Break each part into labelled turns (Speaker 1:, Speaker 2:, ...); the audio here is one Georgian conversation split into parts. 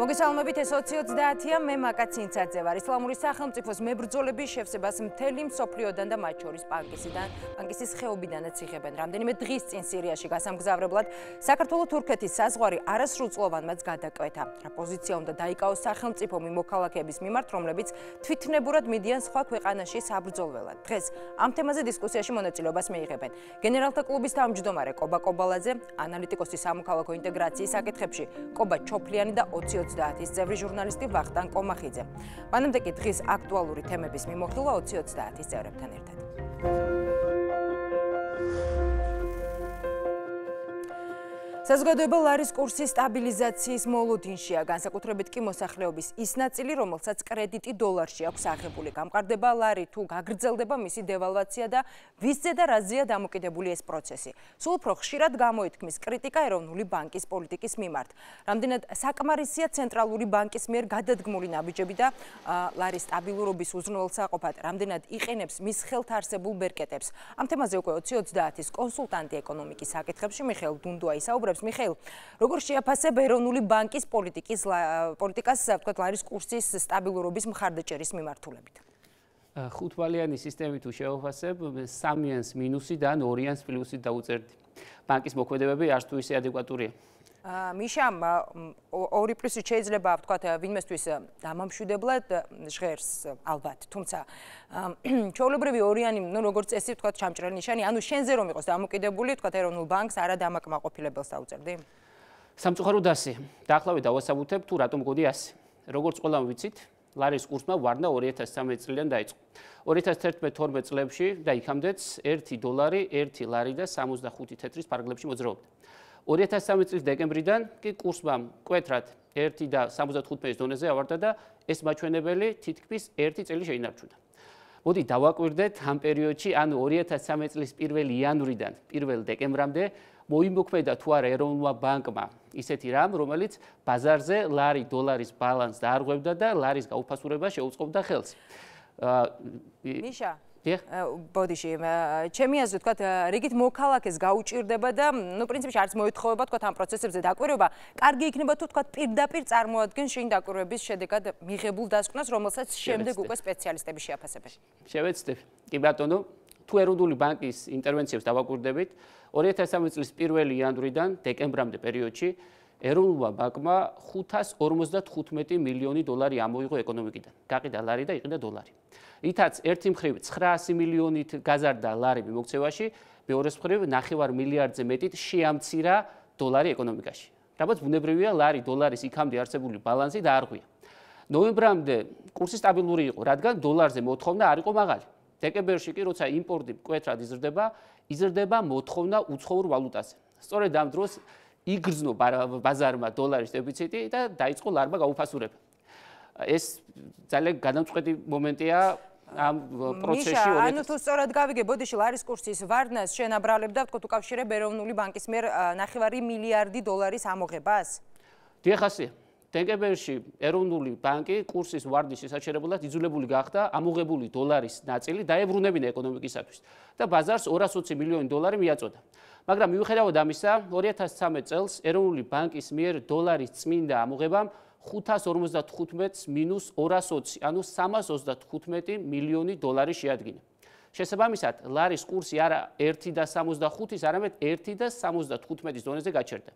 Speaker 1: მოგესალმებით, ეს 20-ია, მე მაკაცინცაძე ვარ. ისლამური სახელმწიფოს მებრძოლების შევსებას მთელი მსოფლიოდან და მათ შორის პანკისის ხეობიდანაც იღებენ. რამდენიმე დღის წინ სირიაში გასამგზავრებლად საქართველოს თურქეთის საზღვარი არასრულწლოვანმაც გადაკვეთა. რა პოზიცია უნდა დაიკავოს სახელმწიფო მოქალაქეების მიმართ, რომლებიც თვითნებურად მიდიან სხვა ქვეყანაში საბრძოლველად. დღეს ამ თემაზე დისკუსიაში მონაწილეობას მიიღებენ გენერალთა კლუბის თავმჯდომარე კობა კობალაძე, ანალიტიკოსი სამოქალაქო ინტეგრაციის საკითხებში კობა ჩოფლიანი და 20-ის წევრი ჟურნალისტი ვახტანგ კომახიძე. მანამდე კი დღის აქტუალური თემების მიმოხილვა 20-ის წევრებთან ერთად. საზოგადოება ლარის კურსის სტაბილიზაციის მოლოდინშია, განსაკუთრებით კი მოსახლეობის ის ნაწილი, რომელსაც კრედიტი დოლარში აქვს აღებული. გამყარდება ლარი თუ გაგრძელდება მისი დევალვაცია და ვისზე და რაზეა დამოკიდებული ეს პროცესი. სულ უფრო ხშირად გამოითქმის კრიტიკა ეროვნული ბანკის პოლიტიკის მიმართ. რამდენად საკმარისია ცენტრალური ბანკის მიერ გადადგმული ნაბიჯები და ლარის სტაბილურობის უზრუნველსაყოფად, რამდენად იყენებს მის ხელთ არსებულ ბერკეტებს. ამ თემაზე უკვე 20-ის კონსულტანტი ეკონომიკის საკითხებში მიხეილ დუნდუა ისაუბრებს. მიხეილ, როგორ შეაფასებ ეროვნული ბანკის პოლიტიკას, ვთქვათ, ლარის კურსის სტაბილურობის მხარდაჭერის მიმართულებით?
Speaker 2: ხუთბალიანი სისტემით თუ შევაფასებ, 3-იანს მინუსი და 2-იანს პლუსით დაუწერდი. ბანკის მოქმედებები არც თუ ისე ადეკვატურია.
Speaker 1: მიშამ, 2 პლუსით შეიძლება ვთქვათ, ვინმესთვის დამამშვიდებლად ჟღერს ალბათ, თუმცა ჩვეულებრივი 2-იანი, როგორც წესი ვთქვათ, ჩამჭრელი ნიშანი, ანუ შენზე რომ იყოს დამოკიდებული, ვთქვათ, ეროვნულ ბანკს არა დამაკმაყოფილებელს დაუწერდი?
Speaker 2: სამწუხაროდ ასე. დაახლოებით დავასაბუთებ თუ რატომ მგონი ასე. როგორც ყველამ ვიცით, ლარის კურსმა ვარნა 2013 წლიდან დაიწყო. 2011-12 წლებში და იქამდეც 1 დოლარი, 1 ლარი და 65 თეთრის ფარგლებში მოძრაობდა. 2013 წლის დეკემბრიდან კი კურსმა მკვეთრად 1 და 75-ის დონეზე ავარდა და ეს მაჩვენებელი თითქმის 1 წელი შეინარჩუნა. მოდი დავაკვირდეთ ამ პერიოდში, ანუ 2013 წლის 1 იანვრიდან 1 დეკემბრამდე მოიმოქმედა თუ არა ეროვნულმა ბანკმა ისეთი რამ, რომელიც ბაზარზე ლარი დოლარის ბალანსს დაარღვევდა და ლარის გაუფასურება შეუწყობდა ხელს.
Speaker 1: მიშა ბოდიში, ჩემი აზრით, ვთქვათ, რიგით მოქალაქეს გაუჭირდება და, პრინციპში არც მოეთხოვება, ვთქვათ, ამ პროცესებზე დაკვირვება. კარგი იქნება თუ, ვთქვათ, პირდაპირ წარმოადგენს შინ დაკვირვების შედეგად მიღებულ დასკვნას, რომელსაც შემდეგ უკვე სპეციალისტები შეაფასებენ.
Speaker 2: შევეცდებ. კი ბატონო, თუ ეროვნული ბანკის ინტერვენციებს დავაკვირდებით, 2013 წლის 1 იანვრიდან დეკემბრამდე პერიოდში ეროვნულმა ბანკმა 555 მილიონი დოლარი ამოიღო ეკონომიკიდან. გაყიდა ლარი და იყიდა დოლარი. ითაც ერთი მხრივ 900 მილიონით გაზარდა ლარი მიმოქცევაში, მეორე მხრივ 9 მილიარდზე მეტით შეამცირა დოლარი ეკონომიკაში. რაბაც ბუნებრივია, ლარი დოლარის იქამდე არსებული ბალანსი დაარღვია. ნოემბრამდე კურსი სტაბილური იყო, რადგან დოლარზე მოთხოვნა არ იყო მაღალი. დეკემბერში კი, როცა იმპორტი მკვეთრად იზრდება მოთხოვნა უცხოურ ვალუტაზე. სწორედ ამ დროს იგრძნო ბაზარმა დოლარის დეფიციტი და დაიწყო ლარმა გაუფასურება. ეს ძალიან განამწყვეტი მომენტია ამ პროცესში.
Speaker 1: ანუ თუ სწორად გავიგე, ბოდიში, ლარის კურსის ვარდნას შენ აბრალებდა, ვთქვათ, უკავშირებ ეროვნული ბანკის მიერ 9 მილიარდი დოლარის ამოღებას?
Speaker 2: დიახ, ასე. დეკემბერში ეროვნული ბანკი კურსის ვარდნის შესაჩერებლად იძულებული გახდა ამოღებული დოლარის ნაწილი დაებრუნებინა ეკონომიკისათვის და ბაზარს 220 მილიონი დოლარი მიაწოდა. მაგრამ მიუხედავად ამისა, 2013 წელს ეროვნული ბანკის მიერ დოლარის წმინდა ამოღებამ 555 მინუს 220, ანუ 335 მილიონი დოლარი შეადგინა. შესაბამისად, ლარის კურსი არა 1.65-ის, არამედ 1.75-ის დონეზე გაჩერდა.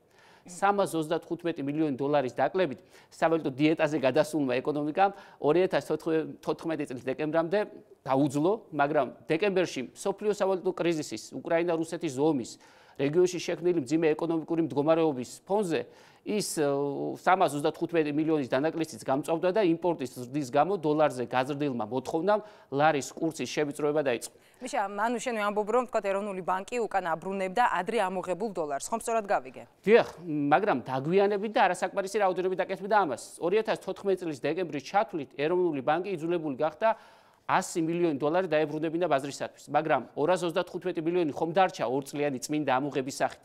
Speaker 2: 335 მილიონი დოლარის დაკლებით სავალუტო დიეტაზე გადასულმა ეკონომიკამ 2014 წლის დეკემბრამდე დაუძლო, მაგრამ დეკემბერში მსოფლიო სავალუტო კრიზისის, უკრაინა-რუსეთის ომის, რეგიონში შექმნილი მძიმე ეკონომიკური მდგომარეობის ფონზე ის 325 მილიონის დანაკლისიც გამწვავდა და იმპორტის ზრდის გამო დოლარზე გაზრდილმა მოთხოვნამ ლარის კურსის შევიწროება დაიწყო.
Speaker 1: მიშა, ანუ შენ ვამბობ, რომ ვთქვათ, ეროვნული ბანკი უკან აბრუნებდა ადრე ამოღებულ დოლარს. ხომ სწორად გავიგე?
Speaker 2: დიახ, მაგრამ დაგვიანებით და არასაკმარისი რაოდენობით აკეთებდა ამას. 2014 წლის დეკემბრის ჩათვლით ეროვნული ბანკი იძულებული გახდა 100 მილიონი დოლარი დაებრუნებინა ბაზრისათვის, მაგრამ 235 მილიონი ხომ დარჩა 2 წლიანი წმინდა ამოღების სახით.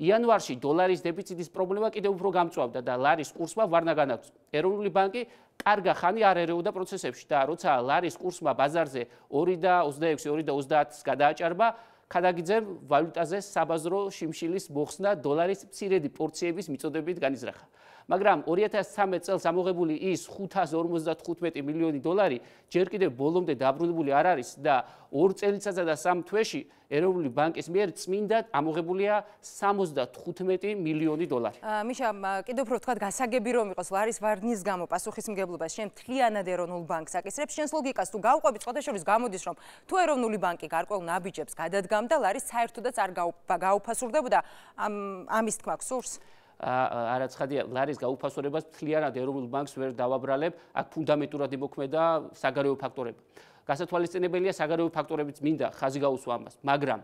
Speaker 2: იანვარში დოლარის დეფიციტის პრობლემა კიდევ უფრო გამწვავდა და ლარის კურსმა ვარნა განაგრძო. ეროვნული ბანკი კარგა ხანი არ ერეოდა პროცესებში და როცა ლარის კურსმა ბაზარზე 2.26, 2.30-ს გადააჭარბა, ქადაგიძემ ვალუტაზე საბაზრო შიმშილის მოხსნა დოლარის მცირედი პორციების მიწოდებით განიზრახა. მაგრამ 2013 წელს ამოღებული ის 555 მილიონი დოლარი ჯერ კიდევ ბოლომდე დაბრუნებული არ არის და 2 წელიწადსა და 3 თვეში ეროვნული ბანკის მიერ წმინდად ამოღებულია 75 მილიონი დოლარი.
Speaker 1: მიშა, კიდევ უფრო ვთქვათ, გასაგები რომ იყოს ლარის ვარდნის გამო პასუხისმგებლობას შენ მთლიანად ეროვნულ ბანკს აკისრებს, შენს ლოგიკას თუ გავყვებით, სხვადასხვა გამოდის რომ თუ ეროვნული ბანკი გარკვეულ ნაბიჯებს გადადგამდა, ლარის საერთოდაც არ გაუფასურდებოდა ამის თქმა გსურს?
Speaker 2: არა ცხადია, ლარის გაუფასურებას მთლიანად ეროვნულ ბანკს ვერ დავაბრალებ, აქ ფუნდამენტურად იმოქმედა საგარეო ფაქტორები. გასათვალისწინებელია საგარეო ფაქტორებიც მინდა ხაზი გაუსვა ამას, მაგრამ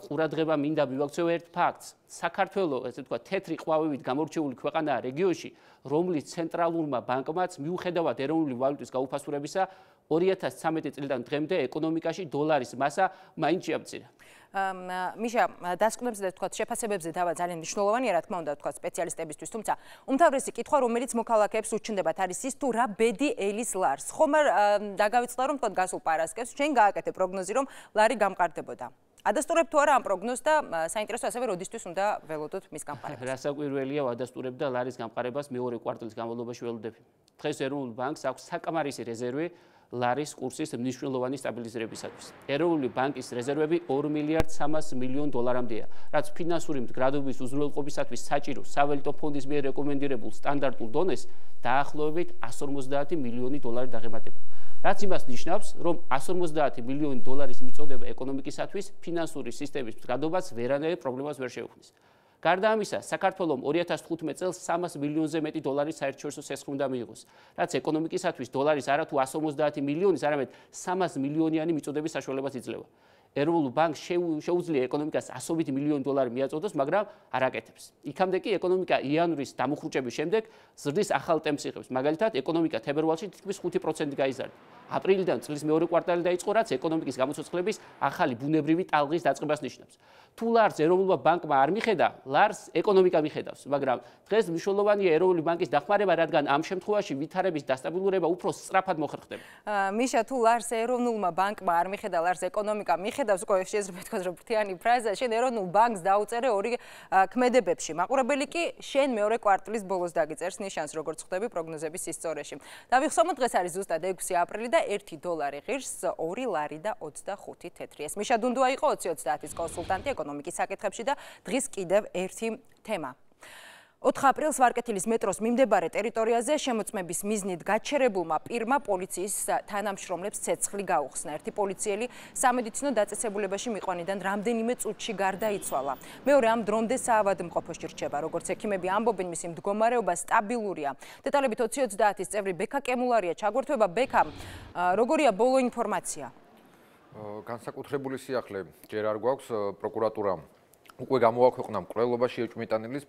Speaker 2: ყურადღება მინდა მივაქცევ ერთ ფაქტს. საქართველოს, ესე ვთქვათ, თეთრი ყვავებით გამორჩეული ქვეყანაა რეგიონში, რომლის ცენტრალურმა ბანკმაც მიუხედავად ეროვნული ვალუტის გაუფასურებისა 2013 წლიდან დღემდე ეკონომიკაში დოლარის მასა მაინც შეამცირა.
Speaker 1: მიშა, დასკვნებზე და ვთქვათ, შეფასებებზე დავა ძალიან მნიშვნელოვანია, რა თქმა უნდა, ვთქვათ, სპეციალისტებისთვის, თუმცა უმთავრესი კითხვა, რომელიც მოქალაქეებს უჩნდებათ, არის ის თუ რა ბედი ელის ლარს. ხომ არ დაგავიწყდა რომ ვთქვათ, გასულ პარასკევს ჩვენ გააკეთე პროგნოზი, რომ ლარი გამყარდებოდა. ადასტურებ თუ არა ამ პროგნოზს და საინტერესო ასევე როდისთვის უნდა ველოდოთ მის გამყარებას.
Speaker 2: რასაკვირველია, ვადასტურებ და ლარის გამყარებას მეორე კვარტალის განმავლობაში ველოდები. დღეს ეროვნულ ბანკს აქვს საკამარისი რეზერვი ლარის კურსის მნიშვნელოვანი სტაბილიზირებისათვის. ეროვნული ბანკის რეზერვები 2 მილიარდ 300 მილიონ დოლარამდეა, რაც ფინანსური მდგრადობის უზრუნველყოფისათვის საჭირო სავალუტო ფონდის მიერ რეკომენდირებულ სტანდარტულ დონეს დაახლოებით 150 მილიონი დოლარი დაღემატება. რაც იმას ნიშნავს, რომ 150 მილიონი დოლარის მიწოდება ეკონომიკისათვის ფინანსური სისტემის მდგრადობას ვერანაირ პრობლემას ვერ შეუქმნის. გარდა ამისა, საქართველომ 2015 წელს 300 მილიონზე მეტი დოლარის საერთაშორისო სესხი უნდა მიიღოს, რაც ეკონომიკისათვის დოლარის არათუ 150 მილიონის, არამედ 300 მილიონიანი მიწოდების საშუალებას იძლევა. ეროვნულ ბანკს შეუძლია ეკონომიკას 100 მილიონი დოლარი მიაწოდოს, მაგრამ არ აკეთებს. იქამდე კი ეკონომიკა იანვრის დამუხრუჭების შემდეგ ზრდის ახალ ტემპს იღებს. მაგალითად, ეკონომიკა თებერვალში თითქმის 5% გაიზარდა. აპრილიდან წლის მეორე კვარტალი დაიწყო, რაც ეკონომიკის გამოცოცხლების ახალი ბუნებრივი ტალღის დაწყებას ნიშნავს. თუ ლარს ეროვნულმა ბანკმა არ მიხედა, ლარს ეკონომიკა მიხედავს, მაგრამ დღეს მნიშვნელოვანია ეროვნული ბანკის დახმარება, რადგან ამ შემთხვევაში ვითარების დასტაბილურება უფრო სწრაფად მოხერხდება.
Speaker 1: მიშა, თუ ლარს ეროვნულმა ბანკმა არ მიხედა, ლარს ეკონომიკა მიხედავს, უკვე შეიძლება თქვა რომ ფრთიანი ფრაზა, შენ ეროვნულ ბანკს დაუწერე ორი ქმედებებში. მაყურებელი კი შენ მეორე კვარტლის ბოლოს დაგიწერს ნიშანს, როგორც ხვდები პროგნოზების სისწორეში. დავიხსოვოთ, დღეს არის ზუსტად 6 აპრილი და 1 დოლარი ღირს 2 ლარი და 25 თეთრი. ეს მიშა დუნდუა იყო 2030-ის კონსულტანტი ეკონომიკის საკითხებში და დღეს კიდევ ერთი თემა. 4 აპრილს ვარკეთილის მეტროს მიმდებარე ტერიტორიაზე შემოწმების მიზნით გაჩერებულმა პირმა პოლიციის თანამშრომლებს ცეცხლი გაუხსნა. ერთი პოლიციელი სამედიცინო დაწესებულებაში მიყვანიდან რამდენიმე წუთში გარდაიცვალა. მეორე ამ დრომდე საავადმყოფოში რჩება. როგორც ექიმები ამბობენ, მისი მდგომარეობა სტაბილურია. დეტალებით 2030-ის წევრი ბექა კემულარია ჩაგვერთვება. ბექა, როგორია ბოლო ინფორმაცია?
Speaker 3: განსაკუთრებული სიახლე ჯერ არ გვაქვს, პროკურატურამ უკვე გამოაქვეყნა მკვლელობაში ეჭვმიტანილის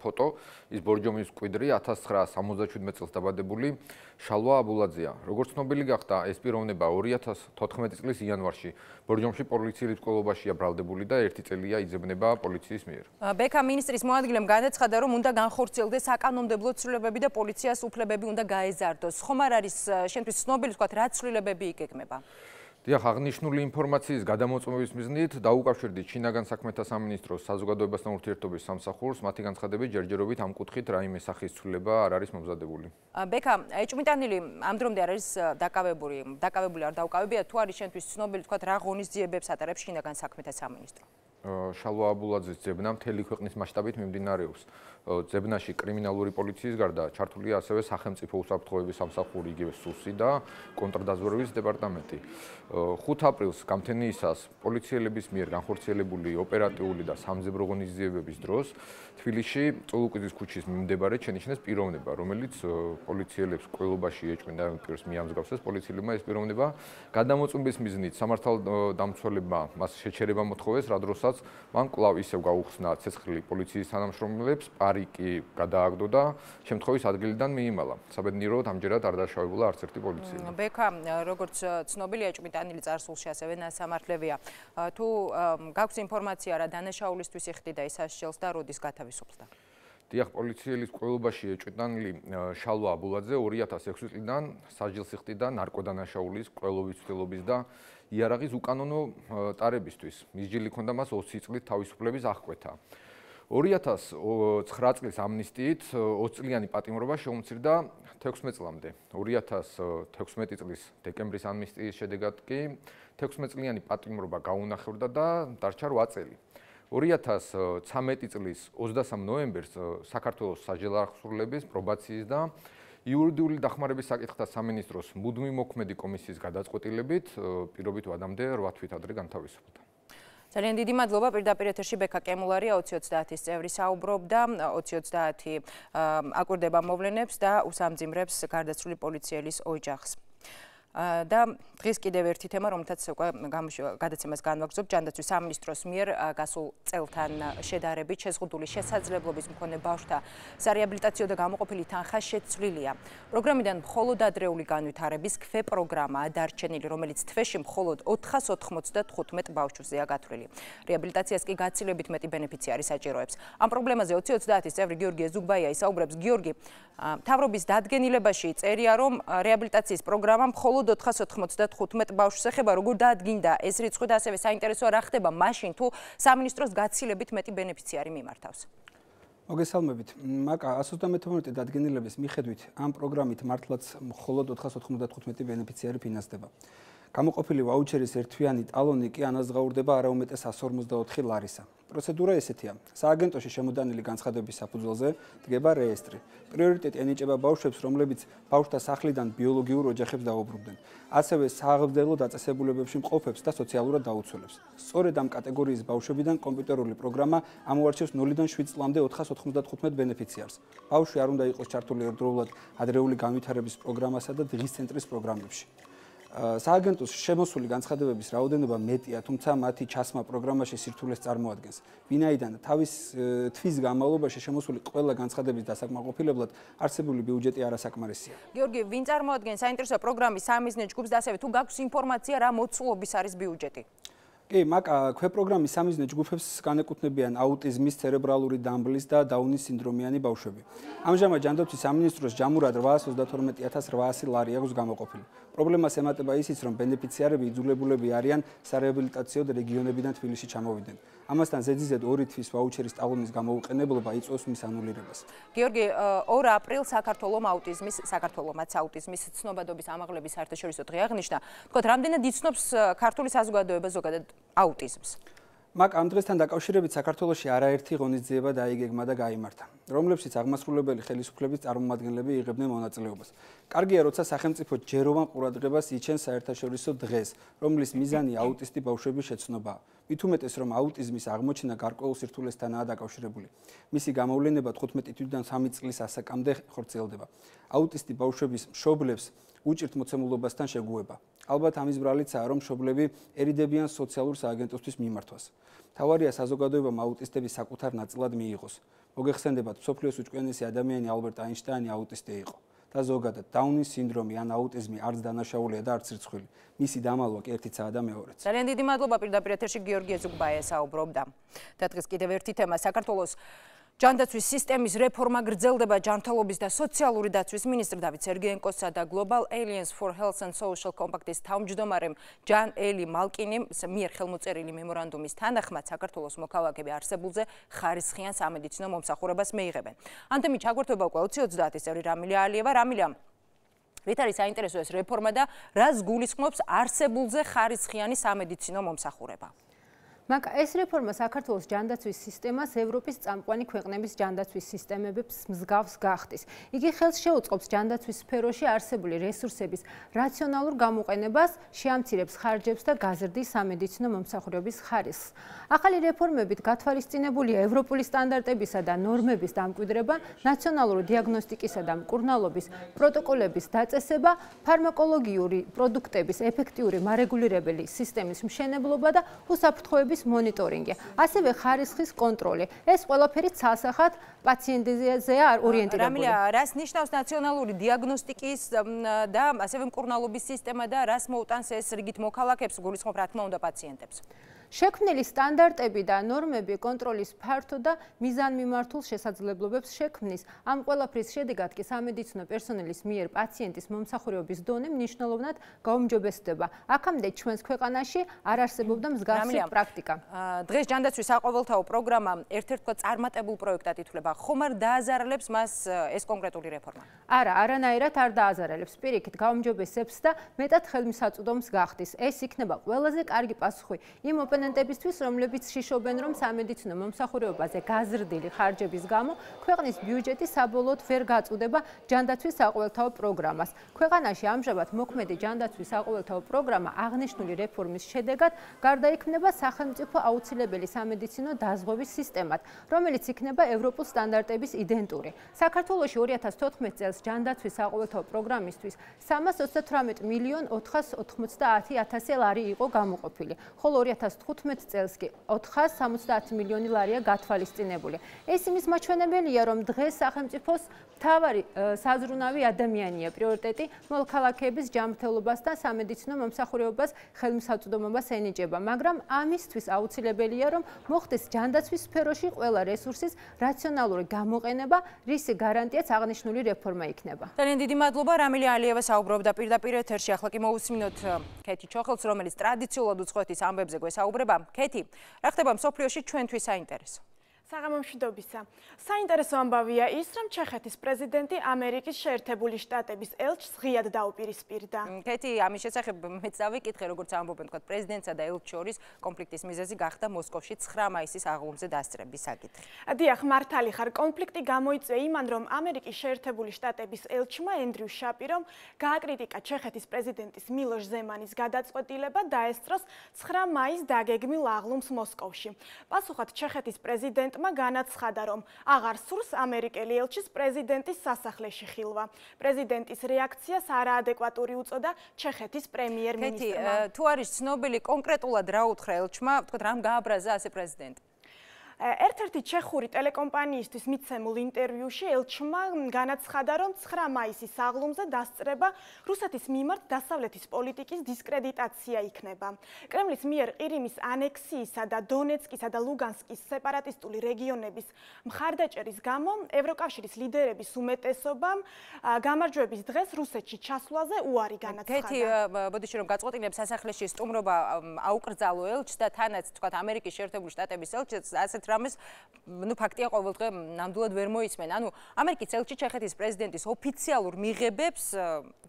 Speaker 3: ფოტო, ის ბორჯომის მკვიდრი 1977 წელს დაბადებული შალვა აბულაძეა. როგორც ცნობილი გახდა, ეს პიროვნება 2014 წლის იანვარში ბორჯომში პოლიციის მკვლელობაშია ბრალდებული და 1 წელია იძებნება პოლიციის მიერ.
Speaker 1: ბექა მინისტრის მოადგილემ განაცხადა, რომ უნდა განხორციელდეს საკანონმდებლო ცვლილებები და პოლიციას უფლებები უნდა გაეზარდოს. ხომ არ არის შენთვის ცნობილი, თქვათ, რა ცვლილებები იგეგმება?
Speaker 3: დიახ, აღნიშნული ინფორმაციის გადამოწმების მიზნით დაუკავშირდით შინაგან საქმეთა სამინისტროს საზოგადოებასთან ურთიერთობის სამსახურს, მათი განცხადებით ჯერჯერობით ამ კუთხით რაიმე სახის ცვლილება არ არის მომზადებული.
Speaker 1: ბექა, ეჭვმიტანილი ამ დრომდე არ არის დაკავებული არ დაუკავებია, თუ არის შენთვის ცნობილი, თქვათ, რა ღონისძიებებს ატარებს შინაგან საქმეთა სამინისტრო?
Speaker 3: შალვა აბულაძის ძებნა მთელი ქვეყნის მასშტაბით მიმდინარეობს. ძებნაში კრიმინალური პოლიციის გარდა ჩართულია ასევე სახელმწიფო უსაფრთხოების სამსახური, იგივე სუსი და კონტრდაზვერვის დეპარტამენტი. 5 აპრილს გამთენიისას პოლიციელების მიერ განხორციელებული ოპერატიული და სამძებრო ღონისძიებების დროს თბილისში წულუკიძის ქუჩის მიმდებარე შენიშნეს პიროვნება, რომელიც პოლიციელებს მკვლელობაში ეჭვმიტა პირს მიამსგავსეს. პოლიციელებმა ეს პიროვნება გადამოწმების მიზნით სამართალდამცველებმა მას შეჩერება მოთხოვეს, რა დროსაც მან კვლავ ისევ გაუხსნა ცეცხლი პოლიციის თანამშრომლებს, პარი კი გადააგდო და შემთხვევის ადგილიდან მიიმალა. საბედნიეროდ ამჯერად არ დაშავებულა არც ერთი პოლიციელი.
Speaker 1: ბექა, როგორც ცნობილია, ეჭვმიტანილი წარსულში ასევე ნასამართლებია. თუ გაქვს ინფორმაცია რა დანაშაულისთვის იხდიდა ის ასჯელს და როდის გათავისუფლდა?
Speaker 3: დიახ, პოლიციელის მკვლელობაში ეჭვმიტანილი შალვა აბულაძე 2006 წლიდან სასჯელს იხდიდა ნარკოდანაშაულის, მკვლელობის ცდილობის და იარაღის უკანონო ტარებისთვის. მის ჯილი ჰქონდა მას 20 წლით თავისუფლების აღკვეთა. 2009 წლის ამნისტიით 20 წლიანი პატიმრობა შეუმცირდა 16 წლამდე. 2016 წლის დეკემბრის ამნისტიის შედეგად კი 16 წლიანი პატიმრობა გაუნახევრდა და დარჩა 8 წელი. 2013 წლის 23 ნოემბერს საქართველოს საჯელახსურლების, პრობაციის და იურიდიული დახმარების საკითხთა სამინისტროს მუდმივი მოქმედი კომისიის გადაწყვეტილებით პირობით ვადამდე 8 თვით ადრე განთავისუფლდა.
Speaker 1: ძალიან დიდი მადლობა. პირდაპირ ეთერში ბექა კემულარია 2030-ის წევრი საუბრობდა. 2030 აკვირდება მოვლენებს და უსამძიმრებს გარდაცვლილი პოლიციელის ოჯახს. და დღეს კიდევ ერთი თემა, რომელთაც უკვე გადაცემას განვაგრძობთ, ჯანდაცვის სამინისტროს მიერ გასულ წელთან შედარებით შეზღუდული შესაძლებლობის მქონე ბავშვთა სარეაბილიტაციო და გამოყოფილი თანხა შეცვლილია. პროგრამიდან მხოლოდ ადრეული განვითარების ქვეპროგრამაა დარჩენილი, რომელიც თვეში მხოლოდ 495 ბავშვზეა გათვლილი. რეაბილიტაციას კი გაცილებით მეტი ბენეფიციარი საჭიროებს. ამ პრობლემაზე 2030-ის წევრი გიორგი ეზუგბაია ისაუბრებს. გიორგი, მთავრობის დადგენილებაში წერია, რომ რეაბილიტაციის პროგრამა მხოლოდ 495 ბავშვს ეხება, როგორ დაადგინდა ეს რიცხვი და ასევე საინტერესოა რა ხდება მაშინ, თუ სამინისტროს გაცილებით მეტი ბენეფიციარი მიმართავს.
Speaker 4: მოგესალმებით. მაკა 131 დადგენილების მიხედვით ამ პროგრამით მართლაც მხოლოდ 495 ბენეფიციარი ფინანსდება. გამოყოფილი ვაუჩერის ერთვიანი ტალონი კი ანაზღაურდება არაუმეტეს 154 ლარისა. პროცედურა ესეთია: სააგენტოში შემოდანილი განცხადების საფუძველზე დგება რეესტრი. პრიორიტეტი ენიჭება ბავშვებს, რომლებიც ბავშვთა სახლიდან ბიოლოგიურ ოჯახებს დაუბრუნდნენ. ასევე სააღმრდელო დაწესებულებებში მყოფებს და სოციალურად დაუცველებს. სწორედ ამ კატეგორიის ბავშვებიდან კომპიუტერული პროგრამა ამოარჩევს 0-დან 7 წლამდე 495 ბენეფიციარს. ბავშვი არ უნდა იყოს ჩართული ერთდროულად ადრეული განვითარების პროგრამასა და დღის ცენტრის პროგრამებში. სააგენტოს შემოსული განცხადებების რაოდენობა მეტია, თუმცა მათი ჩასმა პროგრამაში სირთულეს წარმოადგენს. ვინაიდან თავის თვის განმავლობაში შემოსული ყველა განცხადების დასაკმაყოფილებლად არსებული ბიუჯეტი არასაკმარისია.
Speaker 1: გიორგი, ვინ წარმოადგენს საინტერესო პროგრამის სამიზნე ჯგუფს და ასევე თუ გაქვს ინფორმაცია რა მოცულობის არის ბიუჯეტი?
Speaker 4: კი, მაკა ქვეპროგრამის სამიზნე ჯგუფებს განეკუთვნებიან აუტიზმის, ცერებრალური დამბლის და დაუნის სინდრომიანი ბავშვები. ამჟამად ჯანდაცვის სამინისტროს ჯამურად 832,800 ლარი აქვს გამოყოფილი. პრობლემას ემატება ისიც, რომ ბენეფიციარები იძულებულები არიან სარეაბილიტაციოდ რეგიონებიდან თბილისში ჩამოვიდნენ. ამასთან ზედიზედ 2 თვის ვაუჩერის ტალონის გამოუყენებლობა იწვევს მის ანულირებას.
Speaker 1: გიორგი, 2 აპრილს საქართველომაც აუტიზმის ცნობადობის ამაღლების საერთაშორისო დღე აღნიშნა. თქო, რამდენად იცნობს ქართული საზოგადოება ზოგადად აუტიზმს?
Speaker 4: მაკ ამ დღესთან დაკავშირებით საქართველოში არაერთი ღონისძიება დაიგეგმა და გაიმართა, რომლებშიც აღმასრულებელი ხელისუფლების წარმომადგენლები იღებდნენ მონაწილეობას. კარგია, როცა სახელმწიფო ჯეროვან ყურადღებას იჩენს საერთაშორისო დღეს, რომლის მიზანი აუტისტი ბავშვების შეცნობაა. მით უმეტეს, რომ აუტიზმის აღმოჩენა გარკვეულ სირთულესთანაა დაკავშირებული. მისი გამოვლენება 15 თვიდან 3 წლის ასაკამდე ხორციელდება. აუტისტი ბავშვების მშობლებს უჭირთ მოცემულობასთან შეგუება. ალბათ ამის ბრალიცაა, რომ მშობლები ერიდებიან სოციალურ სააგენტოსთვის მიმართვას. მთავარია საზოგადოებამ აუტისტების საკუთარ ნაწილად მიიღოს. მოგეხსენდებათ, მსოფლიოს უჭკვიანესი ადამიანი ალბერტ აინშტაინი აუტისტი იყო. და ზოგადად დაუნის სინდრომი ან აუტიზმი არც დანაშაულია და არც რიცხვილი. მისი დამალვა კი ერთიცაა და მეორეც.
Speaker 1: ძალიან დიდი მადლობა. პირდაპირ ეთერში გიორგი ეზუგბაია საუბრობდა. და დღეს კიდევ ერთი თემა. საქართველოს ჯანდაცვის სისტემის რეფორმა გრძელდება. ჯანმრთელობის და სოციალური დაცვის მინისტრ დავით სერგეენკოსა და Global Alliance for Health and Social Compact-ის თავმჯდომარემ ჯან ელი მალკინიმ მიერ ხელმოწერილი მემორანდუმის თანახმად საქართველოს მოქალაქეები არსებულზე ხარისხიან სამედიცინო მომსახურებას მიიღებენ. ამ თემით ჩაგვერთვება უკვე 2030-ის წევრი რამილია ალიევა. რამილია, რით არის საინტერესო ეს რეფორმა და რას გულისხმობს არსებულზე ხარისხიანი სამედიცინო მომსახურება?
Speaker 5: მაკა ეს რეფორმა საქართველოს ჯანდაცვის სისტემას ევროპის წამყვანი ქვეყნების ჯანდაცვის სისტემების მსგავს გახდის. იგი ხელს შეუწყობს ჯანდაცვის სფეროში არსებული რესურსების რაციონალურ გამოყენებას, შეამცირებს ხარჯებს და გაზრდის სამედიცინო მომსახურების ხარისხს. ახალი რეფორმებით გათვალისწინებულია ევროპული სტანდარტებისა და ნორმების დამკვიდრება, ნაციონალური დიაგნოსტიკისა და მკურნალობის პროტოკოლების დაწესება, ფარმაკოლოგიური პროდუქტების ეფექტიური მარეგულირებელი სისტემის მშენებლობა და უსაფრთხოების მონიტორინგი, ასევე ხარისხის კონტროლი. ეს ყველაფერი ცალსახად პაციენტზეა ორიენტირებული.
Speaker 1: რამილია, რას ნიშნავს ნაციონალური დიაგნოსტიკის და ასევე მკურნალობის სისტემა და რას მოუტანს ეს რიგით მოქალაქეებს, გულისხმობ რა თქმა უნდა პაციენტებს?
Speaker 5: შექმნილი სტანდარტები და ნორმები კონტროლის ფართო და მიზანმიმართულ შესაძლებლობებს შექმნის. ამ ყველაფრის შედეგად კი სამედიცინო პერსონალის მიერ პაციენტის მომსახურების დონე მნიშვნელოვნად გაუმჯობესდება. აქამდე ჩვენს ქვეყანაში არ არსებობდა მსგავსი პრაქტიკა.
Speaker 1: დღეს ჯანდაცვის საყოველთაო პროგრამა ერთ-ერთ წარმატებულ პროექტად ითვლება. ხომ არ დააზარალებს მას ეს კონკრეტული რეფორმა?
Speaker 5: არა, არანაირად არ დააზარალებს. პირიქით გაუმჯობესებს და მეტად ხელმისაწვდომს გახდის. ეს იქნება ყველაზე კარგი პასუხი იმ ოპონენტებისთვის, რომლებიც შიშობენ, რომ სამედიცინო მომსახურებაზე გაზრდილი ხარჯების გამო ქვეყნის ბიუჯეტი საბოლოოდ ვერ გაწუდება ჯანდაცვის საყოველთაო პროგრამას. ქვეყანაში ამჟამად მოქმედი ჯანდაცვის საყოველთაო პროგრამა აღნიშნული რეფორმის შედეგად გარდაიქმნება სახელმწიფო აუცილებელი სამედიცინო დაზღვევის სისტემად, რომელიც იქნება ევროპულ სტანდარტების იდენტური. საქართველოში 2014 წელს ჯანდაცვის საყოველთაო პროგრამისთვის 338 მილიონ 490.000 ლარი იყო გამოყოფილი, ხოლო 2015 წელს კი 470 მილიონი ლარია გათვალისწინებული. ეს იმის მაჩვენებელია, რომ დღეს სახელმწიფოს მთავარი საზრუნავი ადამიანია, პრიორიტეტი მოქალაქეების ჯანმრთელობას და სამედიცინო მომსახურებას ხელმისაწვდომობას ენიჭება, მაგრამ ამისთვის აუცილებელია, რომ მოხდეს ჯანდაცვის სფეროში ყველა რესურსის რაციონალური გამოყენება, რის გარანტიაც აღნიშნული რეფორმა იქნება.
Speaker 1: ძალიან დიდი მადლობა. რამილი ალიევა საუბრობდა პირდაპირ ეთერში. ახლა კი მოვუსმინოთ ქეთი ჩოხელს, რომელიც ტრადიციულად უცხოეთის ამბებზე გვესაუბრება. ქეთი, რა ხდება მსოფლიოში ჩვენთვის საინტერესო?
Speaker 6: საღამომშვიდობისა. საინტერესო ამბავია ის, რომ ჩეხეთის პრეზიდენტი ამერიკის შეერთებული შტატების ელჩს ღიად დაუპირისპირდა.
Speaker 1: ქეთი, ამის შესახებ მეც დავიკითხე, როგორც ამბობენ, თქვა პრეზიდენტსა და ელჩს შორის კონფლიქტის მიზეზი გახდა მოსკოვში 9 მაისის აღლუმზე დასწრების საკითხი.
Speaker 6: დიახ, მართალი ხარ, კონფლიქტი გამოიწვია იმან, რომ ამერიკის შეერთებული შტატების ელჩმა ენდრიუ შაპირომ გააკრიტიკა ჩეხეთის პრეზიდენტის მილოშ ზემანის გადაწყვეტილება დაესწროს 9 მაისს დაგეგმილ აღლუმს მოსკოვში. პასუხად ჩეხეთის პრეზიდენტ განაცხადა, რომ აღარ სურს ამერიკელი ელჩის პრეზიდენტის სასახლეში ხილვა. პრეზიდენტის რეაქციას არაადეკვატური უწოდა ჩეხეთის პრემიერ-მინისტრმა.
Speaker 1: თუ არის ცნობილი კონკრეტულად რა უთხრა ელჩმა, თქვა რამ გააბრაზა ასე პრეზიდენტი?
Speaker 6: ერთ-ერთი ჩეხური ტელეკომპანიისთვის მიცემულ ინტერვიუში ელჩმა განაცხადა, რომ 9 მაისის აღლუმზე დასწრება რუსეთის მიმართ დასავლეთის პოლიტიკის დისკრედიტაცია იქნება. კრემლის მიერ ყირიმის ანექსიისა და დონეცკისა და ლუგანსკის სეპარატისტული რეგიონების მხარდაჭერის გამო ევროკავშირის ლიდერების უმეტესობამ გამარჯვების დღეს რუსეთში ჩასვლაზე უარი განაცხადა.
Speaker 1: ქეთი, ბოდიში რომ გაწყვეტილებს სასახლეში სტუმრობა აუკრძალო ელჩს და თანაც თქვა ამერიკის შეერთებული შტატების ელჩს ასეთ რამეს ფაქტია ყოველდღე ნამდვილად ვერ მოისმენ. ანუ ამერიკის ელჩი ჩეხეთის პრეზიდენტის ოფიციალურ მიღებებს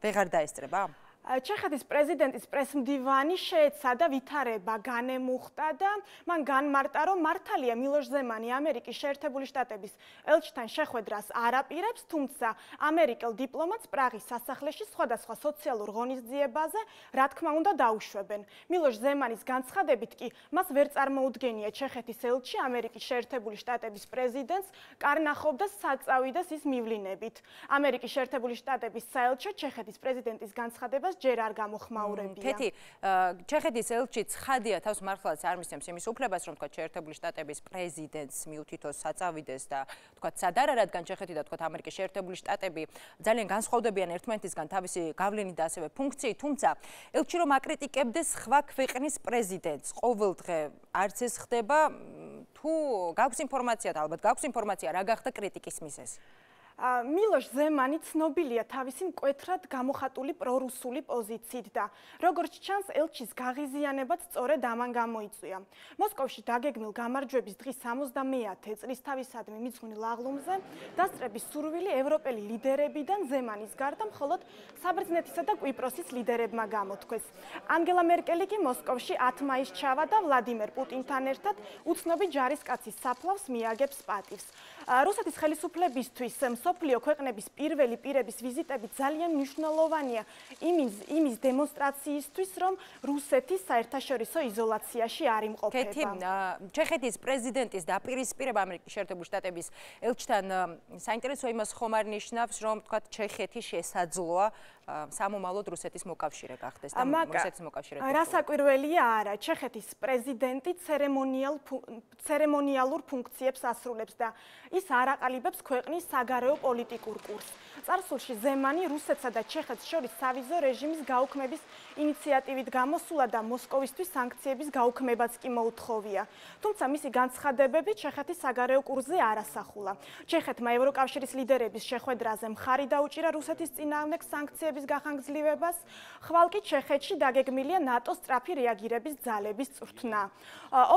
Speaker 1: ვეღარ დაესწრება?
Speaker 6: ჩეხეთის პრეზიდენტის პრესმდივანი შეეცადა ვითარება განემუხტა და მან განმარტა, რომ მართალია მილოშ ზემანი ამერიკის შეერთებული შტატების ელჩთან შეხვედრას არ აპირებს, თუმცა ამერიკელ დიპლომატს პრაღის სასახლეში სხვადასხვა სოციალურ ღონისძიებაზე რა თქმა უნდა დაუშვებენ. მილოშ ზემანის განცხადებით კი მას ვერ წარმოუდგენია ჩეხეთის ელჩი ამერიკის შეერთებული შტატების პრეზიდენტს კარნახობს საწავიდეს ის მივლინებით. ამერიკის შეერთებული შტატების საელჩო ჩეხეთის პრეზიდენტის განცხადებას ჯერ არ გამოხმაურებია.
Speaker 1: ქეთი, ჩეხეთის ელჩი ცხადია თავს მართლაც არ მისცემს იმის უფლებას, რომ თქვა შეერთებული შტატების პრეზიდენტს მიუთითოს საწავიდეს და თქვა სადარა, რადგან ჩეხეთი და თქვა ამერიკის შეერთებული შტატები ძალიან განსხვავდებიან ერთმანეთისგან თავისი გავლენით და ასევე ფუნქციით, თუმცა ელჩი რომ აკრიტიკებდეს სხვა ქვეყნის პრეზიდენტს, ყოველდღე არც ეს ხდება, თუ გაქვს ინფორმაცია და ალბათ გაქვს ინფორმაცია რა გახდა კრიტიკის მიზეზი?
Speaker 6: მილოშ ზემანი ცნობილია თავისი მკვეთრად გამოხატული პრორუსული პოზიციით და როგორც ჩანს ელჩის გაღიზიანებაც სწორედ ამან გამოიწვია. მოსკოვში დაგეგმილ გამარჯვების დღის 70-ე წლისთავისადმი მიძღვნილ აღლუმზე დასწრების სურვილი ევროპელი ლიდერებიდან ზემანის გარდა მხოლოდ საბერძნეთისა და კვიპროსის ლიდერებმა გამოთქვეს. ანგელა მერკელი კი მოსკოვში 10 მაისს ჩავარდა ვლადიმერ პუტინთან ერთად უცნობი ჯარისკაცის საფლავს მიაგებს პატივს. რუსეთის ხელისუფლებისთვის მსოფლიო ქვეყნების პირველი პირების ვიზიტები ძალიან მნიშვნელოვანია იმის დემონსტრაციისთვის, რომ რუსეთი საერთაშორისო იზოლაციაში არ იმყოფება.
Speaker 1: ქეთი, ჩეხეთის პრეზიდენტის დაპირისპირება ამერიკის შეერთებული შტატების ელჩთან საინტერესო იმას ხომ არ ნიშნავს, რომ თქვა ჩეხეთი შესაძლოა სამომავლოდ რუსეთის მოკავშირე გახდეს და რუსეთის მოკავშირე.
Speaker 6: რასაკვირველია არა, ჩეხეთის პრეზიდენტი ცერემონიალურ ფუნქციებს ასრულებს და ის არ აყალიბებს ქვეყნის საგარეო პოლიტიკურ კურსს. წარსულში ზემანი რუსეთსა და ჩეხეთს შორის სავიზო რეჟიმის გაუქმების ინიციატივით გამოსულა და მოსკოვისთვის სანქციების გაუქმებაც კი მოუთხოვია. თუმცა მისი განცხადებები ჩეხეთის საგარეო კურსზე არ ასახულა. ჩეხეთმა ევროკავშირის ლიდერების შეხვედრაზე მხარი დაუჭირა რუსეთის წინააღმდეგ სანქციების გახანგრძლივებას, ხვალ კი ჩეხეთში დაგეგმილია ნატოს სწრაფი რეაგირების ძალების წვრთნა.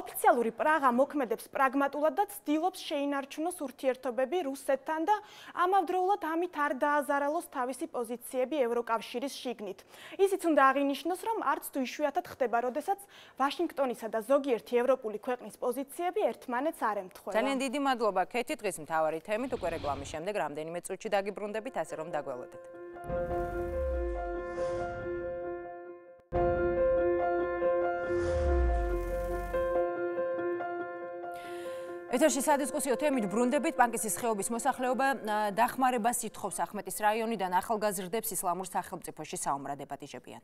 Speaker 6: ოფიციალური პრაღა მოქმედებს პრაგმატულად და ცდილობს შეინარჩუნოს ურთიერთობები რუსეთთან და ამავდროულად ამით არ დააზარალოს თავისი პოზიციები ევროკავშირის შიგნით. ისიც უნდა აღინიშნოს, რომ არც თუ იშვიათად ხდება, როდესაც ვაშინგტონისა და ზოგიერთი ევროპული ქვეყნის პოზიციები ერთმანეთს არ ემთხვევა.
Speaker 1: ძალიან დიდი მადლობა ქეთი, დღის მთავარი თემით უკვე რეკლამის შემდეგ რამდენიმე წუთში დაგიბრუნდებით, ასე რომ დაგველოდეთ. ეთერში სადისკუსიო თემით ბრუნდებით. პანკისის ხეობის მოსახლეობა დახმარებას ითხოვს ახმეტის რაიონიდან ახალგაზრდებს ისლამურ სახელმწიფოში საომრად ეპატიჟებიან.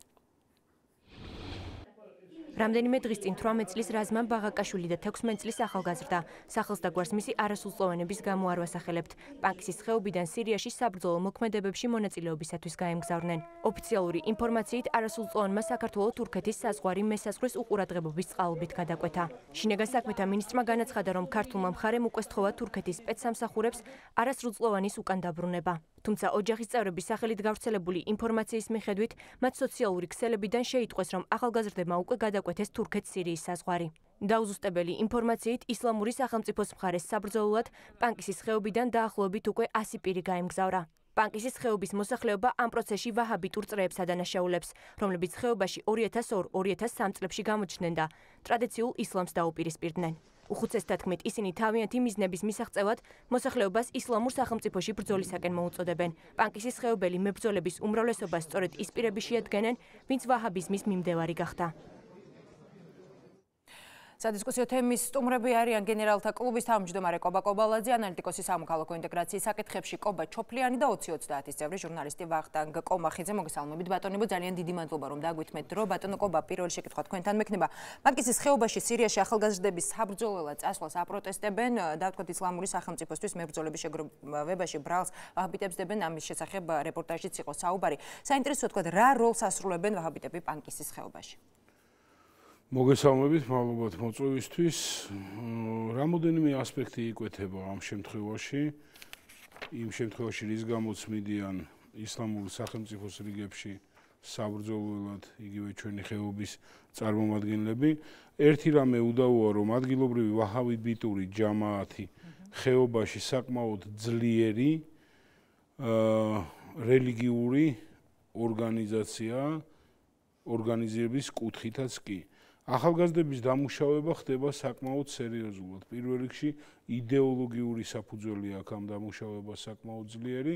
Speaker 7: რამდენიმე დღის წინ 18 წლის რაზმან ბაღაკაშვილი და 16 წლის ახალგაზრდა სახელს და გვარს მისი არასრულწლოვანების გამო არ ვასახელებთ. პანკისის ხეობიდან სირიაში საბრძოლო მოქმედებებში მონაწილეობისათვის გაემგზავრნენ. ოფიციალური ინფორმაციით არასრულწლოვანმა საქართველოს თურქეთის საზღვარი მესაზღვრის უყურადღებობის წყალობით გადაკვეთა. შინაგან საქმეთა მინისტრმა განაცხადა, რომ ქართულმა მხარემ უკვე სთხოვა თურქეთის სპეცსამსახურებს არასრულწლოვანის უკან დაბრუნება. თუმცა ოჯახის წევრების სახელით გავრცელებული ინფორმაციის მიხედვით, მათ სოციალური ქსელებიდან შეიტყვეს, რომ ახალგაზრდებმა უკვე გადაკვეთეს თურქეთ-სირიის საზღვარი. დაუზუსტებელი ინფორმაციით, ისლამური სახელმწიფოს მხარეს საბრძოლოდ პანკისის ხეობიდან დაახლოებით უკვე 100 პირი გაემგზავრა. პანკისის ხეობის მოსახლეობა ამ პროცესში ვაჰაბიტურ წრეებს ადანაშაულებს, რომლებიც ხეობაში 2002-2003 წლებში გამოჩნდნენ და ტრადიციულ ისლამს დაუპირისპირდნენ. უხუცესთა თქმით, ისინი თავიანთი მიზნების მისაღწევად მოსახლეობას ისლამურ სახელმწიფოში ბრძოლისაკენ მოუწოდებენ. პანკისის ხეობელი მებრძოლების უმრავლესობას სწორედ ის პირები შეადგენენ, ვინც ვაჰაბიზმის მიმდევარი გახდა.
Speaker 1: სადისკუსიო თემის სტუმრები არიან გენერალთა კლუბის თავმჯდომარე კობა კობალაძე, ანალიტიკოსი სამოქალაქო ინტეგრაციის საკითხებში კობა ჩოფლიანი და 2030-ის წევრი ჟურნალისტი ვახტანგ კომახიძე. მოგესალმებით ბატონებო, ძალიან დიდი მადლობა რომ დაგვითმეთ დრო. ბატონო კობა, პირველი შეკითხვა თქვენთან მექნება. პანკისის ხეობაში სირიაში ახალგაზრდების საბრძოლველად წასვლას აპროტესტებენ, დავთქვათ ისლამური სახელმწიფოსთვის მებრძოლების შეგროვებაში ბრალს ვაჰაბიტებს დებენ. ამის შესახებ რეპორტაჟიც იყო საუბარი. საინტერესოა თქვათ, რა როლს ასრულებენ ვაჰაბიტები პანკისის ხეობაში?
Speaker 8: მოგესალმებით, მადლობთ მოწვევისთვის. რამოდენიმე ასპექტი იკვეთება ამ შემთხვევაში. იმ შემთხვევაში, რის გამოც მიდიან ისლამური სახელმწიფოს რიგებში საბრძოლველად იგივე ჩვენი ხეობის წარმომადგენლები. ერთი რამე უდავოა, რომ ადგილობრივი ვაჰაბიტური ჯამაათი ხეობაში საკმაოდ ძლიერი რელიგიური ორგანიზაციაა, ორგანიზების კუთხითაც კი. ახალგაზრდების დამუშავება ხდება საკმაოდ სერიოზულად. პირველ რიგში იდეოლოგიური საფუძველი აქვს ამ დამუშავებას საკმაოდ ძლიერი.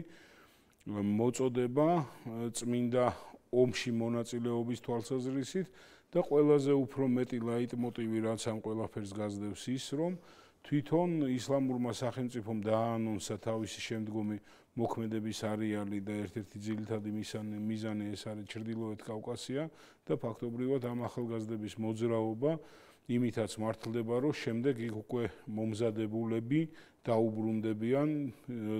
Speaker 8: მოწოდება წმინდა ომში მონაწილეობის თვალსაზრისით და ყველაზე უფრო მეტი ლაიტმოტივი რაც ამ ყველაფერს გაზდევს ის, რომ თვითონ ისლამურმა სახელმწიფომ დააანონსა თავისი შემდგომი მოქმედების არეალი და ერთ-ერთი ძირითადი მიზანი ეს არის ჩრდილოეთ კავკასია და ფაქტობრივად ამ ახალგაზრდების მოძრაობა იმითაც მართლდება, რომ შემდეგ იქ უკვე მომზადებულები დაუბრუნდებიან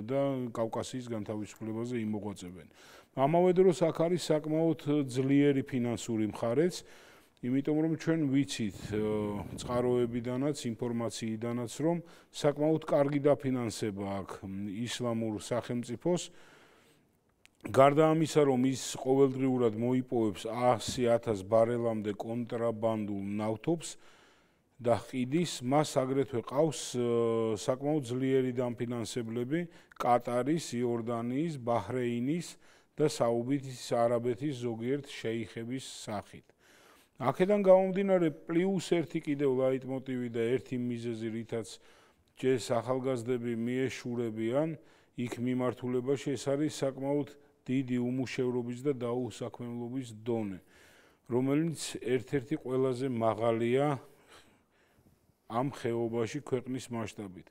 Speaker 8: და კავკასიის განთავისუფლებაზე იმოღვაწებენ. ამავე დროს აქ არის საკმაოდ ძლიერი ფინანსური მხარეც, იმიტომ რომ ჩვენ ვიცით წყაროებიდანაც, ინფორმაციიდანაც, რომ საკმაოდ კარგი დაფინანსება აქვს ისლამურ სახელმწიფოს. გარდა ამისა, რომ ის ყოველდღიურად მოიპოვებს 100,000 ბარელამდე კონტრაბანდულ ნავთობს და ყიდის, მას აგრეთვე ყავს საკმაოდ ძლიერი დაფინანსებლები კატარის, იორდანიის, ბაჰრეინის და საუდის არაბეთის ზოგიერთ შეიხების სახით. აქედან გამომდინარე პლუს ერთი კიდევ ლაიტმოტივი და ერთი მიზეზი, რითაც ჯეს ახალგაზრდები მიეშურებიან იქ მიმართულებაში, ეს არის საკმაოდ დიდი უმუშევრობის და დაუსაქმებლობის დონე, რომელიც ერთ-ერთი ყველაზე მაღალია ამ ხეობაში ქვეყნის მასშტაბით.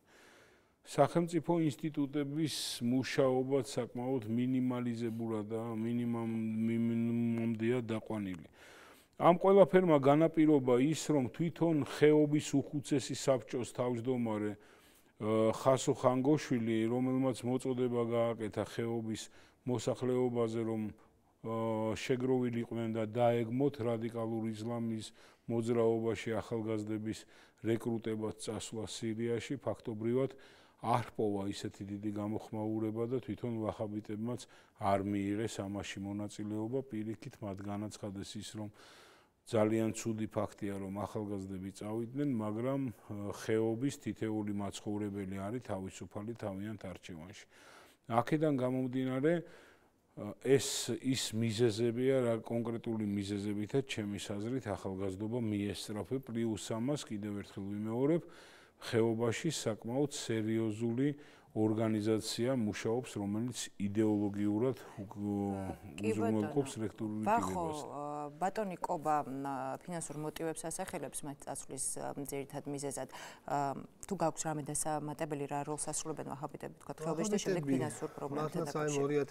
Speaker 8: სახელმწიფო ინსტიტუტების მუშაობაც საკმაოდ მინიმალიზებულა და მინიმუმამდეა დაყვანილი. ამ ყველაფერმა განაპირობა ის, რომ თვითონ ხეობის უხუცესი საბჭოს თავმჯდომარე ხასო ხანგოშვილი, რომელმაც მოწოდება გააკეთა ხეობის მოსახლეობაზე, რომ შეგროვილიყვნენ და დაეგმოთ რადიკალურ ისლამის მოძრაობაში ახალგაზრდების რეკრუტებად წასვლა სირიაში, ფაქტობრივად არ პოვა ისეთი დიდი გამოხმაურება და თვითონ ვაჰაბიტებმაც არ მიიღეს ამაში მონაწილეობა, პირიქით მათ განაცხადეს ის, რომ ძალიან ცუდი ფაქტია, რომ ახალგაზრდები წავიდნენ, მაგრამ ხეობის თითეული მაცხოვრებელი არის თავისუფალი თავიანთ არჩევანში. აქედან გამომდინარე, ეს ის მიზეზებია, რა კონკრეტული მიზეზებითაც ჩემის აზრით ახალგაზრდობა მიესწრაფე, პლუს ამას კიდევ ერთხელ ვიმეორებ, ხეობაში საკმაოდ სერიოზული ორგანიზაცია მუშაობს, რომელიც იდეოლოგიურად უზრუნველყოფს რექტორული პირობას.
Speaker 1: ბატონი კობა ფინანსურ მოტივებს ასახელებს მათ წასვლის ძირითად მიზეზად. თუ გაქვს რამე დასამატებელი რა როლს ასრულებენ ვაჰაბიტები თქვა ხეობაში და შემდეგ ფინანსურ პრობლემებთან
Speaker 9: დაკავშირებით.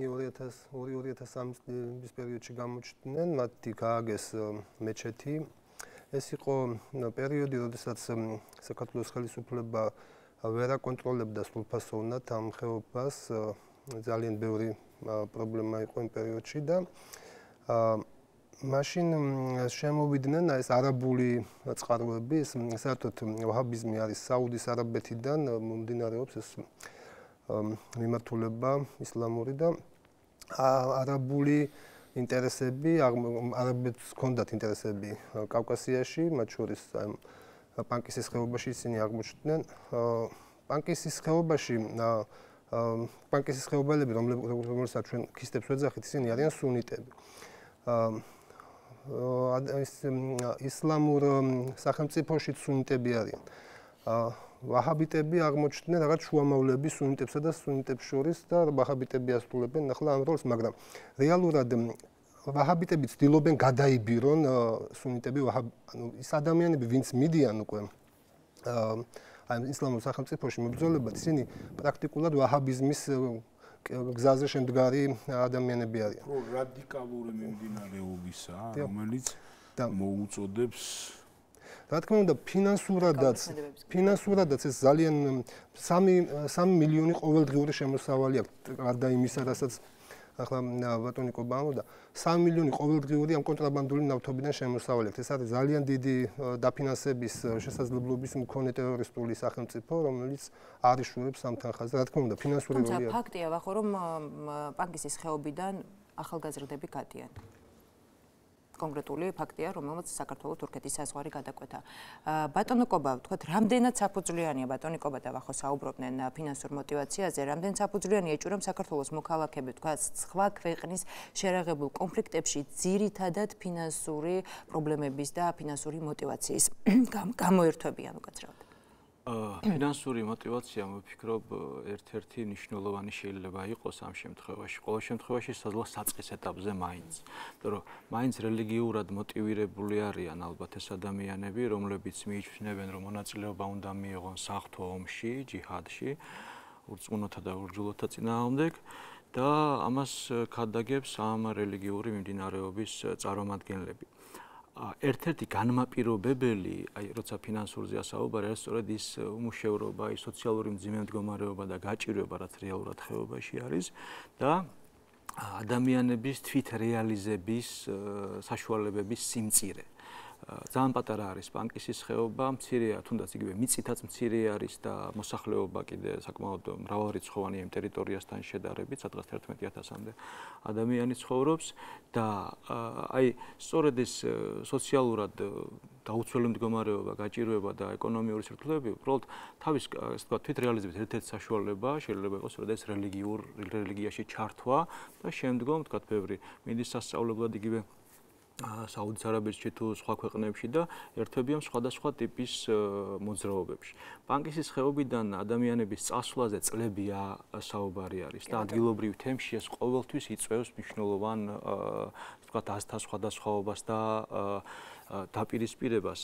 Speaker 9: 2002-2003 წლის პერიოდში გამოჩნდნენ, მათი გააგეს მეჩეთი. ეს იყო პერიოდი, როდესაც საქართველოს ხელისუფლება ვერ აკონტროლებდა სრულფასოვნად ამ ხეობას, ძალიან ბევრი პრობლემა იყო იმ პერიოდში და მაშინ შემოვიდნენ ეს არაბული წყაროები, საერთოდ ვაჰაბიზმი არის საუდის არაბეთიდან მომდინარეობს ეს მიმართულება ისლამური და არაბული ინტერესები, არაბეთს ჰქონდათ ინტერესები კავკასიაში, მათ შორის პანკისის ხეობაში ისინი აღმოჩნდნენ. პანკისის ხეობელები, რომელსაც ჩვენ ქისტებს ვეძახით, ისინი არიან სუნიტები. ისლამურ სახელმწიფოში სუნიტები არიან. ვაჰაბიტები აღმოჩნდნენ რაღაც შუამავლების სუნიტებსა და სუნიტებს შორის და ვაჰაბიტები ასრულებენ ახლა ამ როლს, მაგრამ რეალურად ვაჰაბიტები ცდილობენ გადაიბირონ სუნიტები, ის ადამიანები, ვინც მიდიან უკვე აი ისლამურ სახელმწიფოში მებრძოლებად, ისინი პრაქტიკულად ვაჰაბიზმის გზაზე შემდგარი ადამიანები არიან.
Speaker 8: რადიკალური მიმდინარეობისა, რომელიც მოუწოდებს
Speaker 9: რა თქმა უნდა, ფინანსურადაც ეს ძალიან 3 მილიონი ყოველდღიური შემოსავალი აქვს, გარდა იმისა, რასაც ახლა ბატონი კობამა და 3 მილიონი ყოველდღიური ამ კონტრაბანდული ნავთობიდან შემოსავალი აქვს. ეს არის ძალიან დიდი დაფინანსების შესაძლებლობის მქონე ტერორისტული სახელმწიფო, რომელიც არ იშურებს ამ თანხაზე. რა თქმა უნდა, ფინანსური როლი აქვს.
Speaker 1: ფაქტია, ვახო, რომ პანკისის ხეობიდან ახალგაზრდები გადიან. კონკრეტული ფაქტია, რომელმაც საქართველოს თურქეთის საზღვარი გადაკვეთა. ბატონო კობა, თქვათ, რამდენად საფუძვლიანია ბატონი კობა და ვახო საუბრობდნენ ფინანსურ мотиваციაზე, რამდენად საფუძვლიანი ეჭვი, რომ საქართველოს მოქალაქეები, თქვათ, სხვა ქვეყნის შერაღებულ კონფლიქტებში ძირითადად ფინანსური პრობლემების და ფინანსური мотиваციის გამოერთვებიან უკაცრავად.
Speaker 10: ფინანსური мотиваცია, ვფიქრობ, ერთ-ერთი მნიშვნელოვანი შეიძლება იყოს ამ შემთხვევაში. ყოველ შემთხვევაში საზღვა საწყის ეტაპზე მაინც. იმიტომ რომ მაინც რელიგიურად მოტივირებული არიან ალბათ ეს ადამიანები, რომლებიც მიიჩნევენ, რომ მონაწილეობა უნდა მიიღონ საღვთო ომში, ჯიჰადში, ურწმუნოთა და ურჯულოთა წინააღმდეგ და ამას ქადაგებს ამ რელიგიური მიმდინარეობის წარმომადგენლები. ერთ-ერთი განმაპირობებელი, აი როცა ფინანსურზეა საუბარი, არის სწორედ ის უმუშევრობა, ის სოციალური მძიმე მდგომარეობა და გაჭირვება, რაც რეალურად ხეობაში არის და ადამიანების თვითრეალიზების საშუალებების სიმწირე. ძალიან პატარა არის პანკისის ხეობა, მცირეა, თუნდაც იგივე მიწითაც მცირე არის და მოსახლეობა კიდე საკმაოდ მრავალრიცხოვანია იმ ტერიტორიასთან შედარებით, სადღაც 11,000-მდე ადამიანი ცხოვრობს და აი სწორედ ეს სოციალურად დაუცველი მდგომარეობა, გაჭირვება და ეკონომიური სირთულეები, უბრალოდ თავის ასე ვთქვათ, თვითრეალიზების ერთ-ერთი საშუალება შეიძლება იყოს სწორედ ეს რელიგიაში ჩართვა და შემდგომ ვთქვათ, ბევრი მინდის სასწავლებლად იგივე საუდის არაბეთში თუ სხვა ქვეყნებში და ერთვებიან სხვადასხვა ტიპის მოძრაობებში. პანკისის ხეობიდან ადამიანების წასვლაზე წლებია საუბარი არის და ადგილობრივ თემში ეს ყოველთვის იწვევს მნიშვნელოვან ვთქვათ აზრთა სხვადასხვაობას და დაპირისპირებას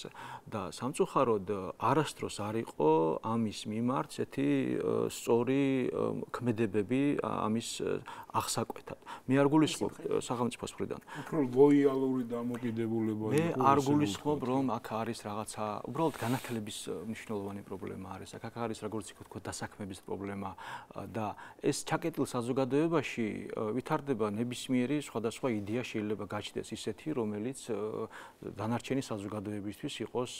Speaker 10: და სამწუხაროდ არასდროს არ იყო ამის მიმართ ესეთი სწორი ქმედებები ამის აღსაკვეთად. მე არ გულისხმობ სახელმწიფოს მხრიდან.
Speaker 8: უფრო ლოიალური დამოკიდებულება
Speaker 10: მე არ გულისხმობ რომ აქ არის რაღაცა უბრალოდ განათლების მნიშვნელოვანი პრობლემა არის. აქ არის როგორც თქვა დასაქმების პრობლემა და ეს ჩაკეტილ საზოგადოებაში ვითარდება ნებისმიერი სხვადასხვა იდეა შეიძლება გაჩნდეს ისეთი რომელიც დანარჩენი საზოგადოებისთვის იყოს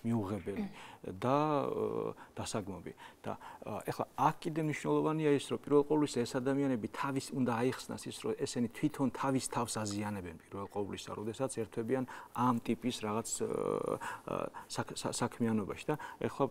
Speaker 10: მიუღებელი და დასაგმობი და ეხლა აქ კიდე მნიშვნელოვანია ის რომ პირველ ყოვლისა ეს ადამიანები თავის უნდა აიხსნას ის რომ ესენი თვითონ თავის თავს აზიანებენ პირველ ყოვლისა როდესაც ერთვებიან ამ ტიპის რაღაც საქმიანობაში და ეხლა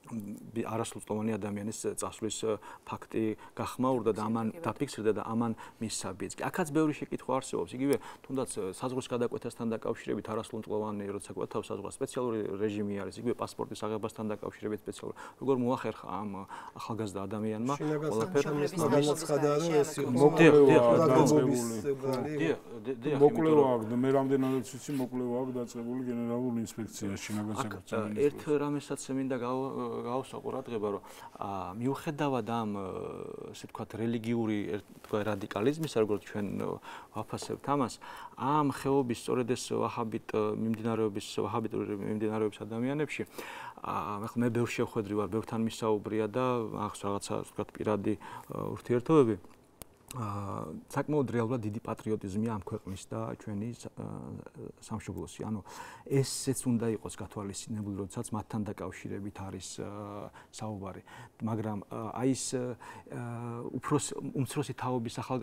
Speaker 10: არასრულწლოვანი ადამიანის წასვლის ფაქტი გახმაურდა და ამან დაფიქსირდა და ამან მისაბიეც. აქაც ბევრი შეკითხვა არსებობს. იგივე თუნდაც საზღვრის გადაკვეთასთან დაკავშირებით არასრულწლოვანი როცა გვაქვს საზღვრის სპეციალური რეჟიმი არის. იგივე პასპორტის აღებასთან დაკავშირებით სპეციალური. როგორ მოახერხა ამ ახალგაზრდა ადამიანმა
Speaker 9: ყველაფერს განაცხადა რომ ეს
Speaker 8: მოკლევა აქვს და მე რამდენადაც ვიცი მოკლევა აქვს დაწყებული გენერალურ ინსპექციაში შინაგან საქმეთა
Speaker 10: ერთ რამესაც მინდა გავსვა ყურადღება რომ მიუხედავად ამ ესე ვთქვათ რელიგიური რადიკალიზმის როგორც ჩვენ ვაფასებთ ამას ამ ხეობის სწორედ ეს ვაჰაბიტური მიმდინარეობის ადამიანებში მე ბევრ შეხვედრი ვარ ბევრთან მისაუბრია და ახს რაღაცა ვთქვათ პირადი ურთიერთობები საკმაოდ რეალურად დიდი პატრიოტიზმი ამ ქვეყნის და ჩვენი სამშობლოსი. ანუ ესეც უნდა იყოს გათვალისწინებული, როდესაც მათთან დაკავშირებით არის საუბარი. მაგრამ აი ეს უმცროსი თაობის ახალ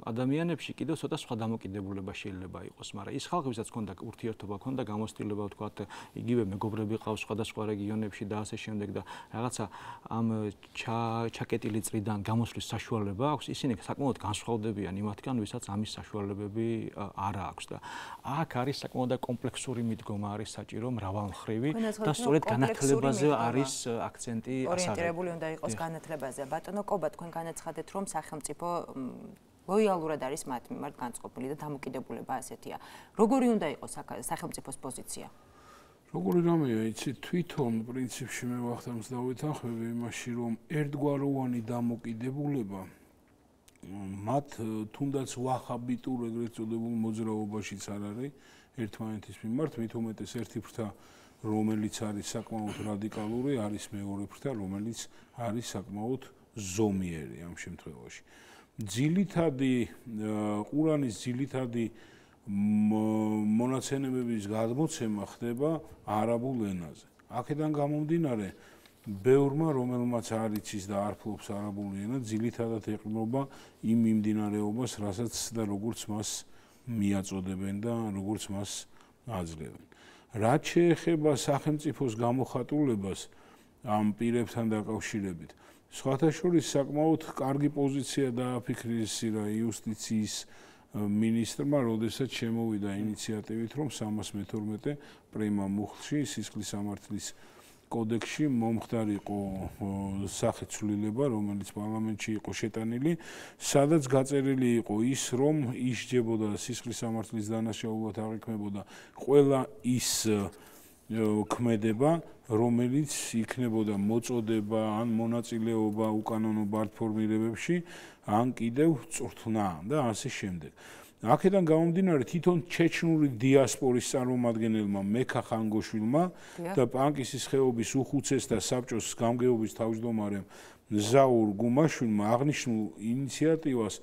Speaker 10: ადამიანებში კიდევ ცოტა სხვა დამოკიდებულება შეიძლება იყოს, მაგრამ ის ხალხი, ვისაც ჰქონდა ურთიერთობა, ჰქონდა გამოცდილება, ვთქვათ, იგივე მეგობრები ყავს სხვადასხვა რეგიონებში და ასე შემდეგ და რაღაცა ამ ჩაკეტილი წრიდან გამოსვლის საშუალება აქვს, ისინი საკმაოდ განსხვავდებიან იმათგან, ვისაც ამის საშუალებები არ აქვს და აქ არის საკმაოდ კომპლექსური მიდგომა არის საჭირო მრავალმხრივი და სწორედ განათლებაზე არის აქცენტი ასაღები.
Speaker 1: ორიენტირებული უნდა იყოს განათლებაზე. ბატონო კობა, თქვენ განაცხადეთ, რომ სახელმწიფო ლოიალურად არის მათ მიმართ განწყობილი და დამოკიდებულება ასეთია. როგორი უნდა იყოს სახელმწიფოს პოზიცია?
Speaker 8: როგორი რამეა, იცი თვითონ პრინციპში მე ვახთამს დავეთანხმები იმაში, რომ ერთგვაროვანი დამოკიდებულება მათ თუნდაც ვაჰაბიტურ ეგრეთ წოდებულ მოძრაობაშიც არ არის ერთმანეთის მიმართ, მით უმეტეს ერთი ფრთა რომელიც არის საკმაოდ რადიკალური, არის მეორე ფრთა რომელიც არის საკმაოდ ზომიერი ამ შემთხვევაში. ყურანის ძილითადი მონაცემების გადმოცემა ხდება არაბულ ენაზე. აქედან გამომდინარე ბევრმა რომელმაც არ იცის და არ ფლობს არაბული ენა ძირითადად ეყრდნობა იმ მიმდინარეობას, რასაც და როგორც მას მიაწოდებენ და როგორც მას აძლევენ. რაც შეეხება სახელმწიფოს გამოხატულებას ამ პირებთან დაკავშირებით, სხვათა შორის საკმაოდ კარგი პოზიცია დააფიქრეს იუსტიციის მინისტრმა, როდესაც შემოვიდა ინიციატივით, რომ 312 პრიმა მუხლში სისხლის სამართლის კოდექსში მომხდარიყო სახეცვლილება, რომელიც პარლამენტში იყო შეტანილი, სადაც გაწერილი იყო ის, რომ ისჯებოდა სისხლის სამართლის დანაშაულად აღიქმებოდა ყველა ის ქმედება, რომელიც იქნებოდა მოწოდება ან მონაწილეობა უკანონო ბართფორმირებებში, ან კიდევ წვრთნა და ასე შემდეგ. აქედან გამომდინარე თვითონ ჩეჩნური დიასპორის წარმომადგენელმა მექა ხანგოშვილმა და პანკისის ხეობის უხუცესთა საბჭოს გამგეობის თავმჯდომარემ ზაურ გუმაშვილმა აღნიშნულ ინიციატივას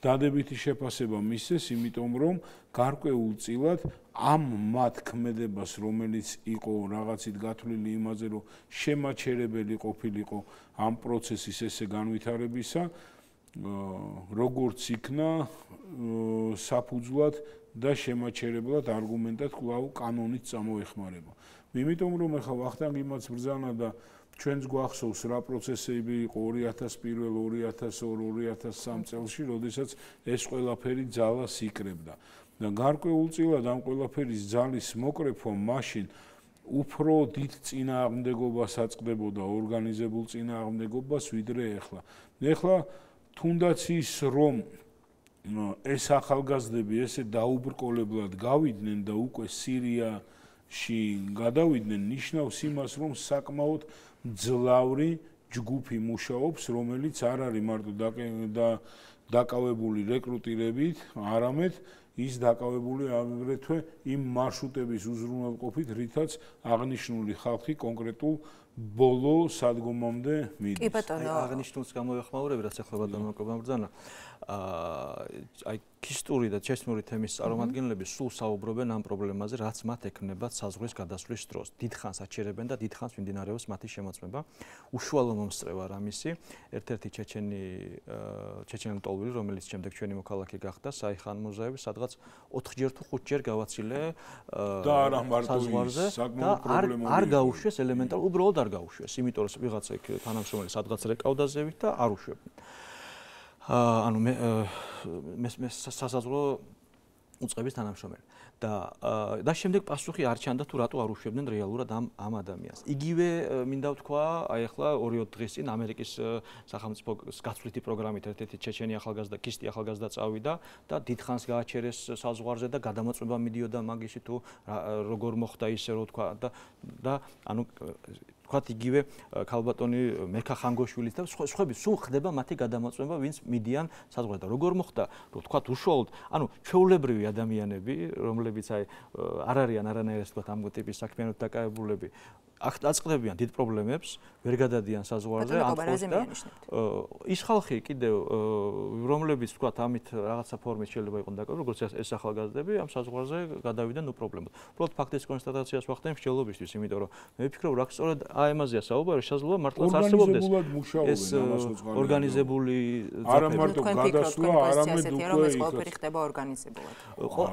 Speaker 8: დადებითი შეფასება მისცეს, იმიტომ რომ გარკვეულწილად ამ მათ ქმედებას, რომელიც იყო რაღაცით გათვლილი იმაზე, რომ შემაჩერებელი ყოფილიყო ამ პროცესის ესე განვითარებისა, როგორც იქნა საფუძვლად და შემაჩერებლად არგუმენტად კვლავ კანონით წამოეხმარება. იმიტომ რომ ახლა ვახტანგ იმაც ბრძანა და ჩვენს გვახსოვს რა პროცესები იყო 2001, 2002, 2003 წელში, როდესაც ეს ყველაფერი ძალას იკრებდა. და გარკვეულწილად ამ ყველაფერის ძალის მოკრეფვა მაშინ უფრო დიდ წინააღმდეგობას აწყდებოდა ორგანიზებულ წინააღმდეგობას, ვიდრე ეხლა. ეხლა თუნდაც ის რომ ეს ახალგაზრდები ესე დაუბრკოლებლად გავიდნენ და უკვე სირიაში გადავიდნენ, ნიშნავს იმას, რომ საკმაოდ მძლავრი ჯგუფი მუშაობს, რომელიც არ არის მარტო დაკავებული რეკრუტირებით, არამედ ის დაკავებული აგრეთვე იმ მარშრუტების უზრუნველყოფით, რითაც აღნიშნული ხალხი კონკრეტულ ბოლო სადგომამდე მიდის.
Speaker 10: კი ბატონო, აღნიშნულს გამოეხმაურები, რაც ახლა ბატონო მოკობამბრძანა. აი ქისტური და ჩესნური თემის წარმომადგენლები სულ საუბრობენ ამ პრობლემაზე, რაც მათ ექნებათ საზღვრის გადასვლის დროს. დიდხანს აჩერებენ და დიდხანს მიმდინარეობს მათი შემოწმება. უშუალო მომსწრევა არ ამისი. ერთ-ერთი ჩეჩენი მტოლვილი, რომელიც შემდეგ ჩვენი მოქალაქე გახდა, საიხან მუზეები, სადღაც 4ჯერ თუ 5ჯერ გავაცილე საზღვარზე და არ გაუშვეს ელემენტარულად, უბრალოდ არ გაუშვეს, იმიტომ რომ ვიღაცა იქ თანამშრომელი სადღაც რეკავდა ზევით და არ უშვებდნენ. ანუ მე სასაზღვრო უწყების თანამშრომელი და შემდეგ პასუხი არ ჩანდა თუ რატო არ უშვებდნენ რეალურად ამ ადამიანს. იგივე მინდა ვთქვა, აი ახლა 2-3 დღის წინ ამერიკის სახელმწიფოს გაცვლითი პროგრამით ერთ-ერთი ჩეჩენი ახალგაზრდა, ქისტი ახალგაზრდა წავიდა და დიდხანს გააჩერეს საზღვარზე და გადამოწმება მიდიოდა მაგისი თუ როგორ მოხდა ისე რომ ვთქვა და ანუ ვთქვათ იგივე ქალბატონი მექა ხანგოშვილის და სხვები სულ ხდება მათი გადამოწმება, ვინც მიდიან საზღვარზე და როგორ მოხდა, რომ ვთქვათ უშუალოდ, ანუ ჩვეულებრივი ადამიანები, რომლებიც აი არ არიან არანაირად ვთქვათ ამ ტიპის საქმიანობით დაკავებულები, აწყდებიან დიდ პრობლემებს, ვერ გადადიან საზღვარზე, ის ხალხი კიდევ რომლებიც ვთქვათ ამით რაღაცა ფორმით შეიძლება იყოს დაკავებული, როგორც ეს ახალგაზრდები ამ საზღვარზე გადავიდნენ უპრობლემოდ. უბრალოდ ფაქტის კონსტატაციას ვახდენ მსჯელობისთვის, იმიტომ რომ მე ვფიქრობ, რა სწორედ აი ამაზეა საუბარი, შესაძლოა მართლაც არსებობდეს ეს ორგანიზებული
Speaker 8: არა მარტო გადასვლა, არამედ უკვე
Speaker 1: ეს ყველაფერი ხდება ორგანიზებულად.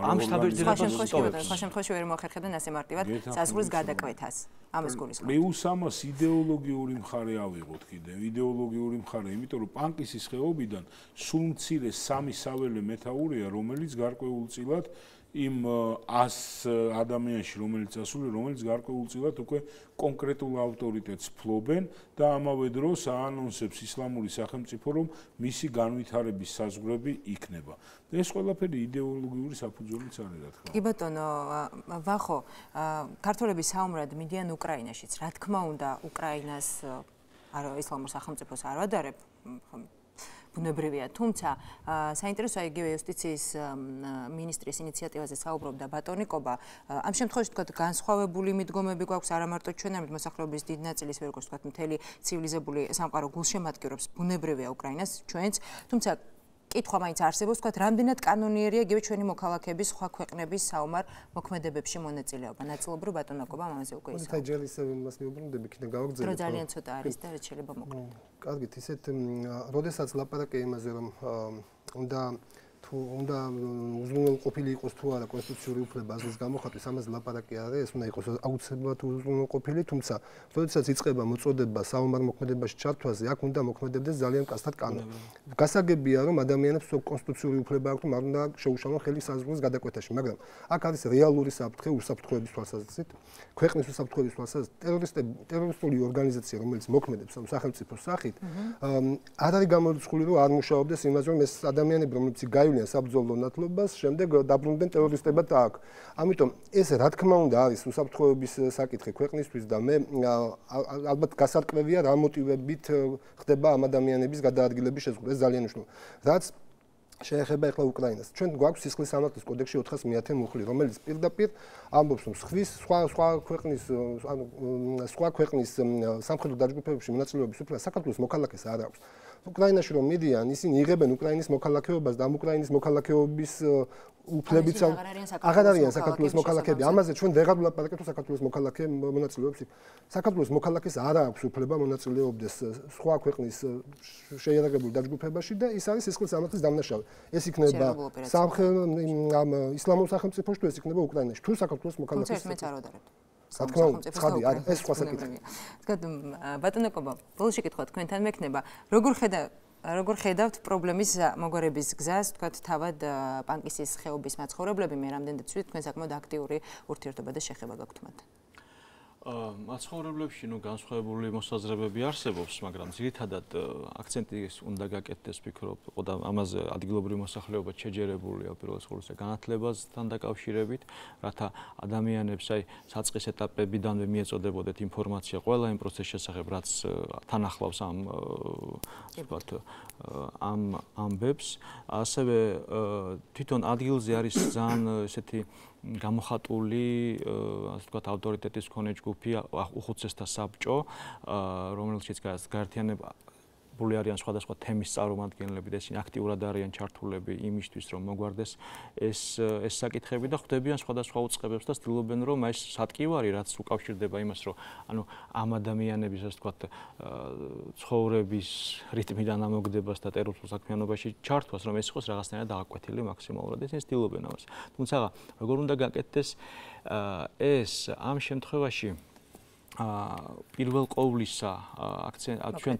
Speaker 10: ამ შტაბ-ერთიანობას
Speaker 1: სხვა შემთხვევაში ვერ მოახერხებდნენ ასე მარტივად საზღვრის გადაკვეთას. ამას გულისხმობ.
Speaker 8: პლუს ამას იდეოლოგიური მხარე ავიღოთ კიდევ. იდეოლოგიური მხარე, იმიტომ რომ პანკისის ხეობიდან სულ მცირე 3 საველე მეთაურია, რომელიც გარკვეულწილად იმ 100 ადამიანში, რომელიც ასული, რომელიც გარკვეულწილად უკვე კონკრეტულ ავტორიტეტს ფლობენ და ამავე დროს აანონსებს ისლამური სახელმწიფო, რომ მისი განვითარების საზღვრები იქნება. ეს ყველაფერი იდეოლოგიური საფუძველიც არის, რა თქმა უნდა.
Speaker 1: კი ბატონო, ვახო, ქართველები საომრად მიდიან უკრაინაშიც. რა თქმა უნდა, უკრაინას ისლამურ სახელმწიფოს არ ვადარებ, ბუნებრივია, თუმცა საინტერესოა იგივე იუსტიციის მინისტრის ინიციატივაზე საუბრობდა ბატონი კობა. ამ შემთხვევაში თქვათ განსხვავებული მიდგომები გვაქვს არა მარტო ჩვენ, არამედ მოსახლეობის დიდ ნაწილის, როგორც თქვათ, მთელი ცივილიზებული სამყარო გულშემატკივრობს ბუნებრივია უკრაინას, ჩვენც, თუმცა კითხვა მაინც არსებობს, თქვათ, რამდენად კანონიერია იგივე ჩვენი მოქალაქეების სხვა ქვეყნების საომარ მოქმედებებში მონაწილეობა. ნაწილობრივ ბატონო კობა ამაზე უკვე ისაა.
Speaker 9: აი ჯერ ისე იმას მიუბრუნდები, კიდე გავაგზავნე.
Speaker 1: დრო ძალიან ცოტა არის და რაც შეიძლება მოკლედ.
Speaker 9: კარგით, ისეთ როდესაც ლაპარაკი იმაზე, რომ უნდა უზრუნველყოფილი იყოს თუ არა კონსტიტუციური უფლება აზრის გამოხატვის, ამაზე ლაპარაკი არ არის, ეს უნდა იყოს აუცილებლად უზრუნველყოფილი, თუმცა როდესაც იწყება მოწოდება საომარ მოქმედებაში ჩართვაზე, აქ უნდა მოქმედებდეს ძალიან მკაცრად კანონი. გასაგებია, რომ ადამიანებს კონსტიტუციური უფლება აქვთ, მაგრამ უნდა შეუშალონ ხელი საზღვრის გადაკვეთაში, მაგრამ აქ არის რეალური საფრთხე უსაფრთხოების თვალსაზრისით, ქვეყნის უსაფრთხოების თვალსაზრისით, ტერორისტული ორგანიზაცია, რომელიც მოქმედებს ამ სახელმწიფოს სახით, არ არის გამორიცხული, რომ არ მუშაობდეს იმაზე, რომ ეს ადამიანები, რომლებიც გაივლიან საბრძოლო ნათლობას, შემდეგ დაბრუნდნენ ტერორისტებად აქ. ამიტომ ეს რა თქმა უნდა არის უსაფრთხოების საკითხი ქვეყნისთვის და მე ალბათ გასარკვევია რა მოტივებით ხდება ამ ადამიანების გადაადგილების შეზღუდვა. ეს ძალიან მნიშვნელოვანია. რაც შეეხება ახლა უკრაინას. ჩვენ გვაქვს სისხლის სამართლის კოდექსში 410 მუხლი, რომელიც პირდაპირ ამბობს, რომ სხვა ქვეყნის სამხედრო დაჯგუფებებში მონაწილეობის უფლება საქართველოს მოქალაქეს არ აქვს. უკრაინაში რომ მიდიან, ისინი იღებენ უკრაინის მოქალაქეობას და ამ უკრაინის მოქალაქეობის უფლებიც აღარ არიან საქართველოს მოქალაქეები. ამაზე ჩვენ ვეღარ ვლაპარაკებთ, საქართველოს მოქალაქე მონაწილეობს. საქართველოს მოქალაქეს არ აქვს უფლება მონაწილეობდეს სხვა ქვეყნის შეიარაღებულ დაჯგუფებაში და ის არის სისხლის სამართლის დამნაშავე. ეს იქნება ისლამურ სახელმწიფოში თუ ეს იქნება უკრაინაში. თუ საქართველოს მოქალაქეს
Speaker 1: მეც არ ვადარებ.
Speaker 9: რა თქმა უნდა, ცხადი არის, ეს სხვა საკითხია.
Speaker 1: თქვათ, ბატონო კობა, ბოლოს შეკითხვა თქვენთან მექნება, როგორ ხედავთ პრობლემის მოგვარების გზას, თქვათ, თავად პანკისის ხეობის მაცხოვრებლები, მე რამდენადაც ვთქვი, თქვენ საკმაოდ აქტიური ურთიერთობა და შეხება გაქვთ მათთან.
Speaker 10: მაცხოვრებლებში განსხვავებული მოსაზრებები არსებობს, მაგრამ ძირითადად აქცენტი უნდა გაკეთდეს, ვფიქრობ, და ამაზე ადგილობრივი მოსახლეობა შეჯერებულია პირველ რიგში განათლებასთან დაკავშირებით, რათა ადამიანებს საწყის ეტაპებიდანვე მიეწოდებოდეთ ინფორმაცია ყველა იმ პროცესის შესახებ, რაც თან ახლავს ამ ამბებს. ასევე თვითონ ადგილზე არის ძალიან ესეთი გამოხატული, ასე ვთქვათ, ავტორიტეტის მქონე ჯგუფი, უხუცესთა საბჭო, რომელშიც გაერთიანებული არიან სხვადასხვა თემის წარმომადგენლები და ისინი აქტიურად არიან ჩართულები იმისთვის, რომ მოგვარდეს ეს საკითხები და ხვდებიან სხვადასხვა უწყებებს და ცდილობენ, რომ ეს სატკივარი, რაც უკავშირდება იმას, რომ ამ ადამიანების, ასე ვთქვათ, ცხოვრების რიტმიდან ამოგდებას და ტერორულ საქმიანობაში ჩართვას, რომ ეს იყოს რაღაცნაირად აღკვეთილი მაქსიმალურად. ისინი ცდილობენ ამას. თუმცა, როგორ უნდა გაკეთდეს ეს ამ შემთხვევაში პირველ ყოვლისა ჩვენ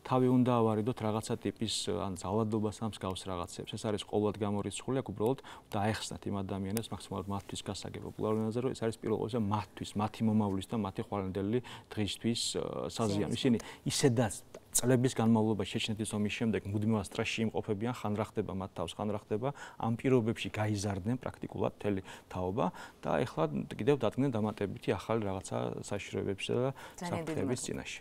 Speaker 10: თავი უნდა ავარიდოთ რაღაცა ტიპის ან ძალადობას ამ მსგავს რაღაცებს. ეს არის ყოველდღე გამორიცხული, აქ უბრალოდ დაეხსნათ იმ ადამიანებს მაქსიმალურად მათთვის გასაგებ პოპულარულ ენაზე, რომ ეს არის პირველ ყოვლისა მათთვის, მათი მომავლის და მათი ხვალინდელი დღისთვის საზიანო. ისინი ისედაც წლების განმავლობაში შეჩნეთის ომის შემდეგ მუდმივად სტრესში იმყოფებიან, ხან რა ხდება მათ თავს, ხან რა ხდება ამ პირობებში გაიზარდნენ პრაქტიკულად მთელი თაობა და ეხლა კიდევ დადგნენ დამატებითი ახალი რაღაცა საშიშროებებისა და საფრთხეების წინაშე.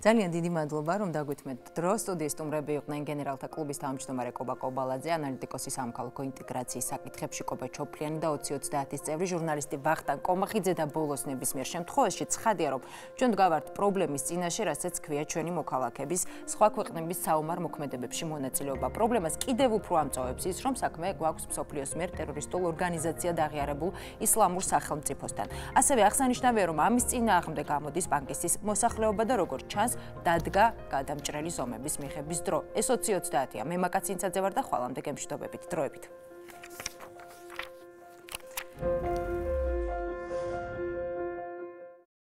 Speaker 1: ძალიან დიდი მადლობა, რომ დაგვითმეთ დრო. სტუდიის სტუმრები იყვნენ გენერალთა კლუბის თავმჯდომარე კობა კობალაძე, ანალიტიკოსი სამხალხო ინტეგრაციის საკითხებში კობა ჩოფლიანი და 2030-ის წევრი ჟურნალისტი ვახტანგ კომახიძე და ბოლოს ნებისმიერ შემთხვევაში ცხადია, რომ ჩვენ დგავართ პრობლემის წინაშე, რასაც ქვია ჩვენი მოქალაქების სხვა ქვეყნების საომარ მოქმედებებში მონაწილეობა. პრობლემას კიდევ უფრო ამწოვებს ის, რომ საქმე გვაქვს მსოფლიოს მიერ ტერორისტულ ორგანიზაციად აღიარებულ ისლამურ სახელმწიფოსთან. ასევე აღსანიშნავია, რომ ამის წინააღმდეგ გამოდის პანკისის მოსახლეობა და როგორც ჩანს დადგა გადამჭრელი ზომების მიღების დრო. ეს 2030-ია. მე მაკაცინცაძე ვარ და ხვალამდე გემშვიდობებით დროებით.